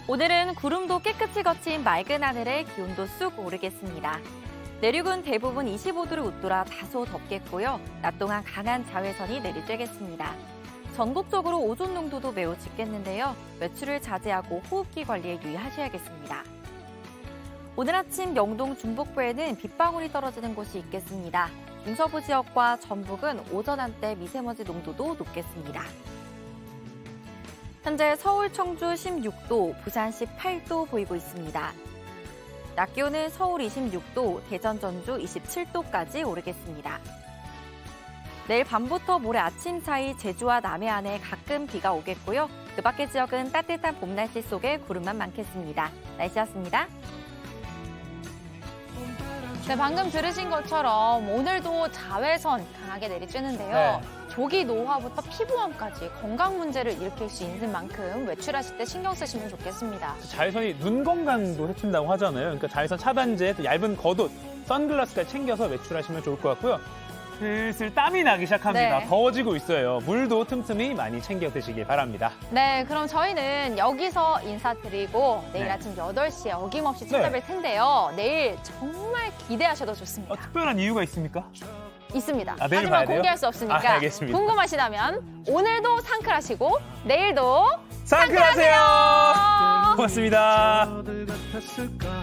오늘은 구름도 깨끗이 거친 맑은 하늘에 기온도 쑥 오르겠습니다. 내륙은 대부분 25도를 웃돌아 다소 덥겠고요. 낮 동안 강한 자외선이 내리쬐겠습니다. 전국적으로 오존 농도도 매우 짙겠는데요. 외출을 자제하고 호흡기 관리에 유의하셔야겠습니다. 오늘 아침 영동 중북부에는 빗방울이 떨어지는 곳이 있겠습니다. 중서부 지역과 전북은 오전 한때 미세먼지 농도도 높겠습니다. 현재 서울, 청주 16도, 부산 18도 보이고 있습니다. 낮 기온은 서울 26도, 대전, 전주 27도까지 오르겠습니다. 내일 밤부터 모레 아침 사이 제주와 남해안에 가끔 비가 오겠고요. 그 밖의 지역은 따뜻한 봄 날씨 속에 구름만 많겠습니다. 날씨였습니다. 네, 방금 들으신 것처럼 오늘도 자외선 강하게 내리쬐는데요. 조기 노화부터 피부암까지 건강 문제를 일으킬 수 있는 만큼 외출하실 때 신경 쓰시면 좋겠습니다. 자외선이 눈 건강도 해친다고 하잖아요. 그러니까 자외선 차단제, 또 얇은 겉옷, 선글라스까지 챙겨서 외출하시면 좋을 것 같고요. 슬슬 땀이 나기 시작합니다. 네. 더워지고 있어요. 물도 틈틈이 많이 챙겨 드시길 바랍니다. 네, 그럼 저희는 여기서 인사드리고 내일 네. 아침 8시에 어김없이 찾아뵐 텐데요. 내일 정말 기대하셔도 좋습니다. 특별한 이유가 있습습니까? 있습니다. 내일 하지만 봐야 돼요? 공개할 수 없으니까 알겠습니다. 궁금하시다면 오늘도 상클하시고 내일도 상클하세요. 고맙습니다. 같았을까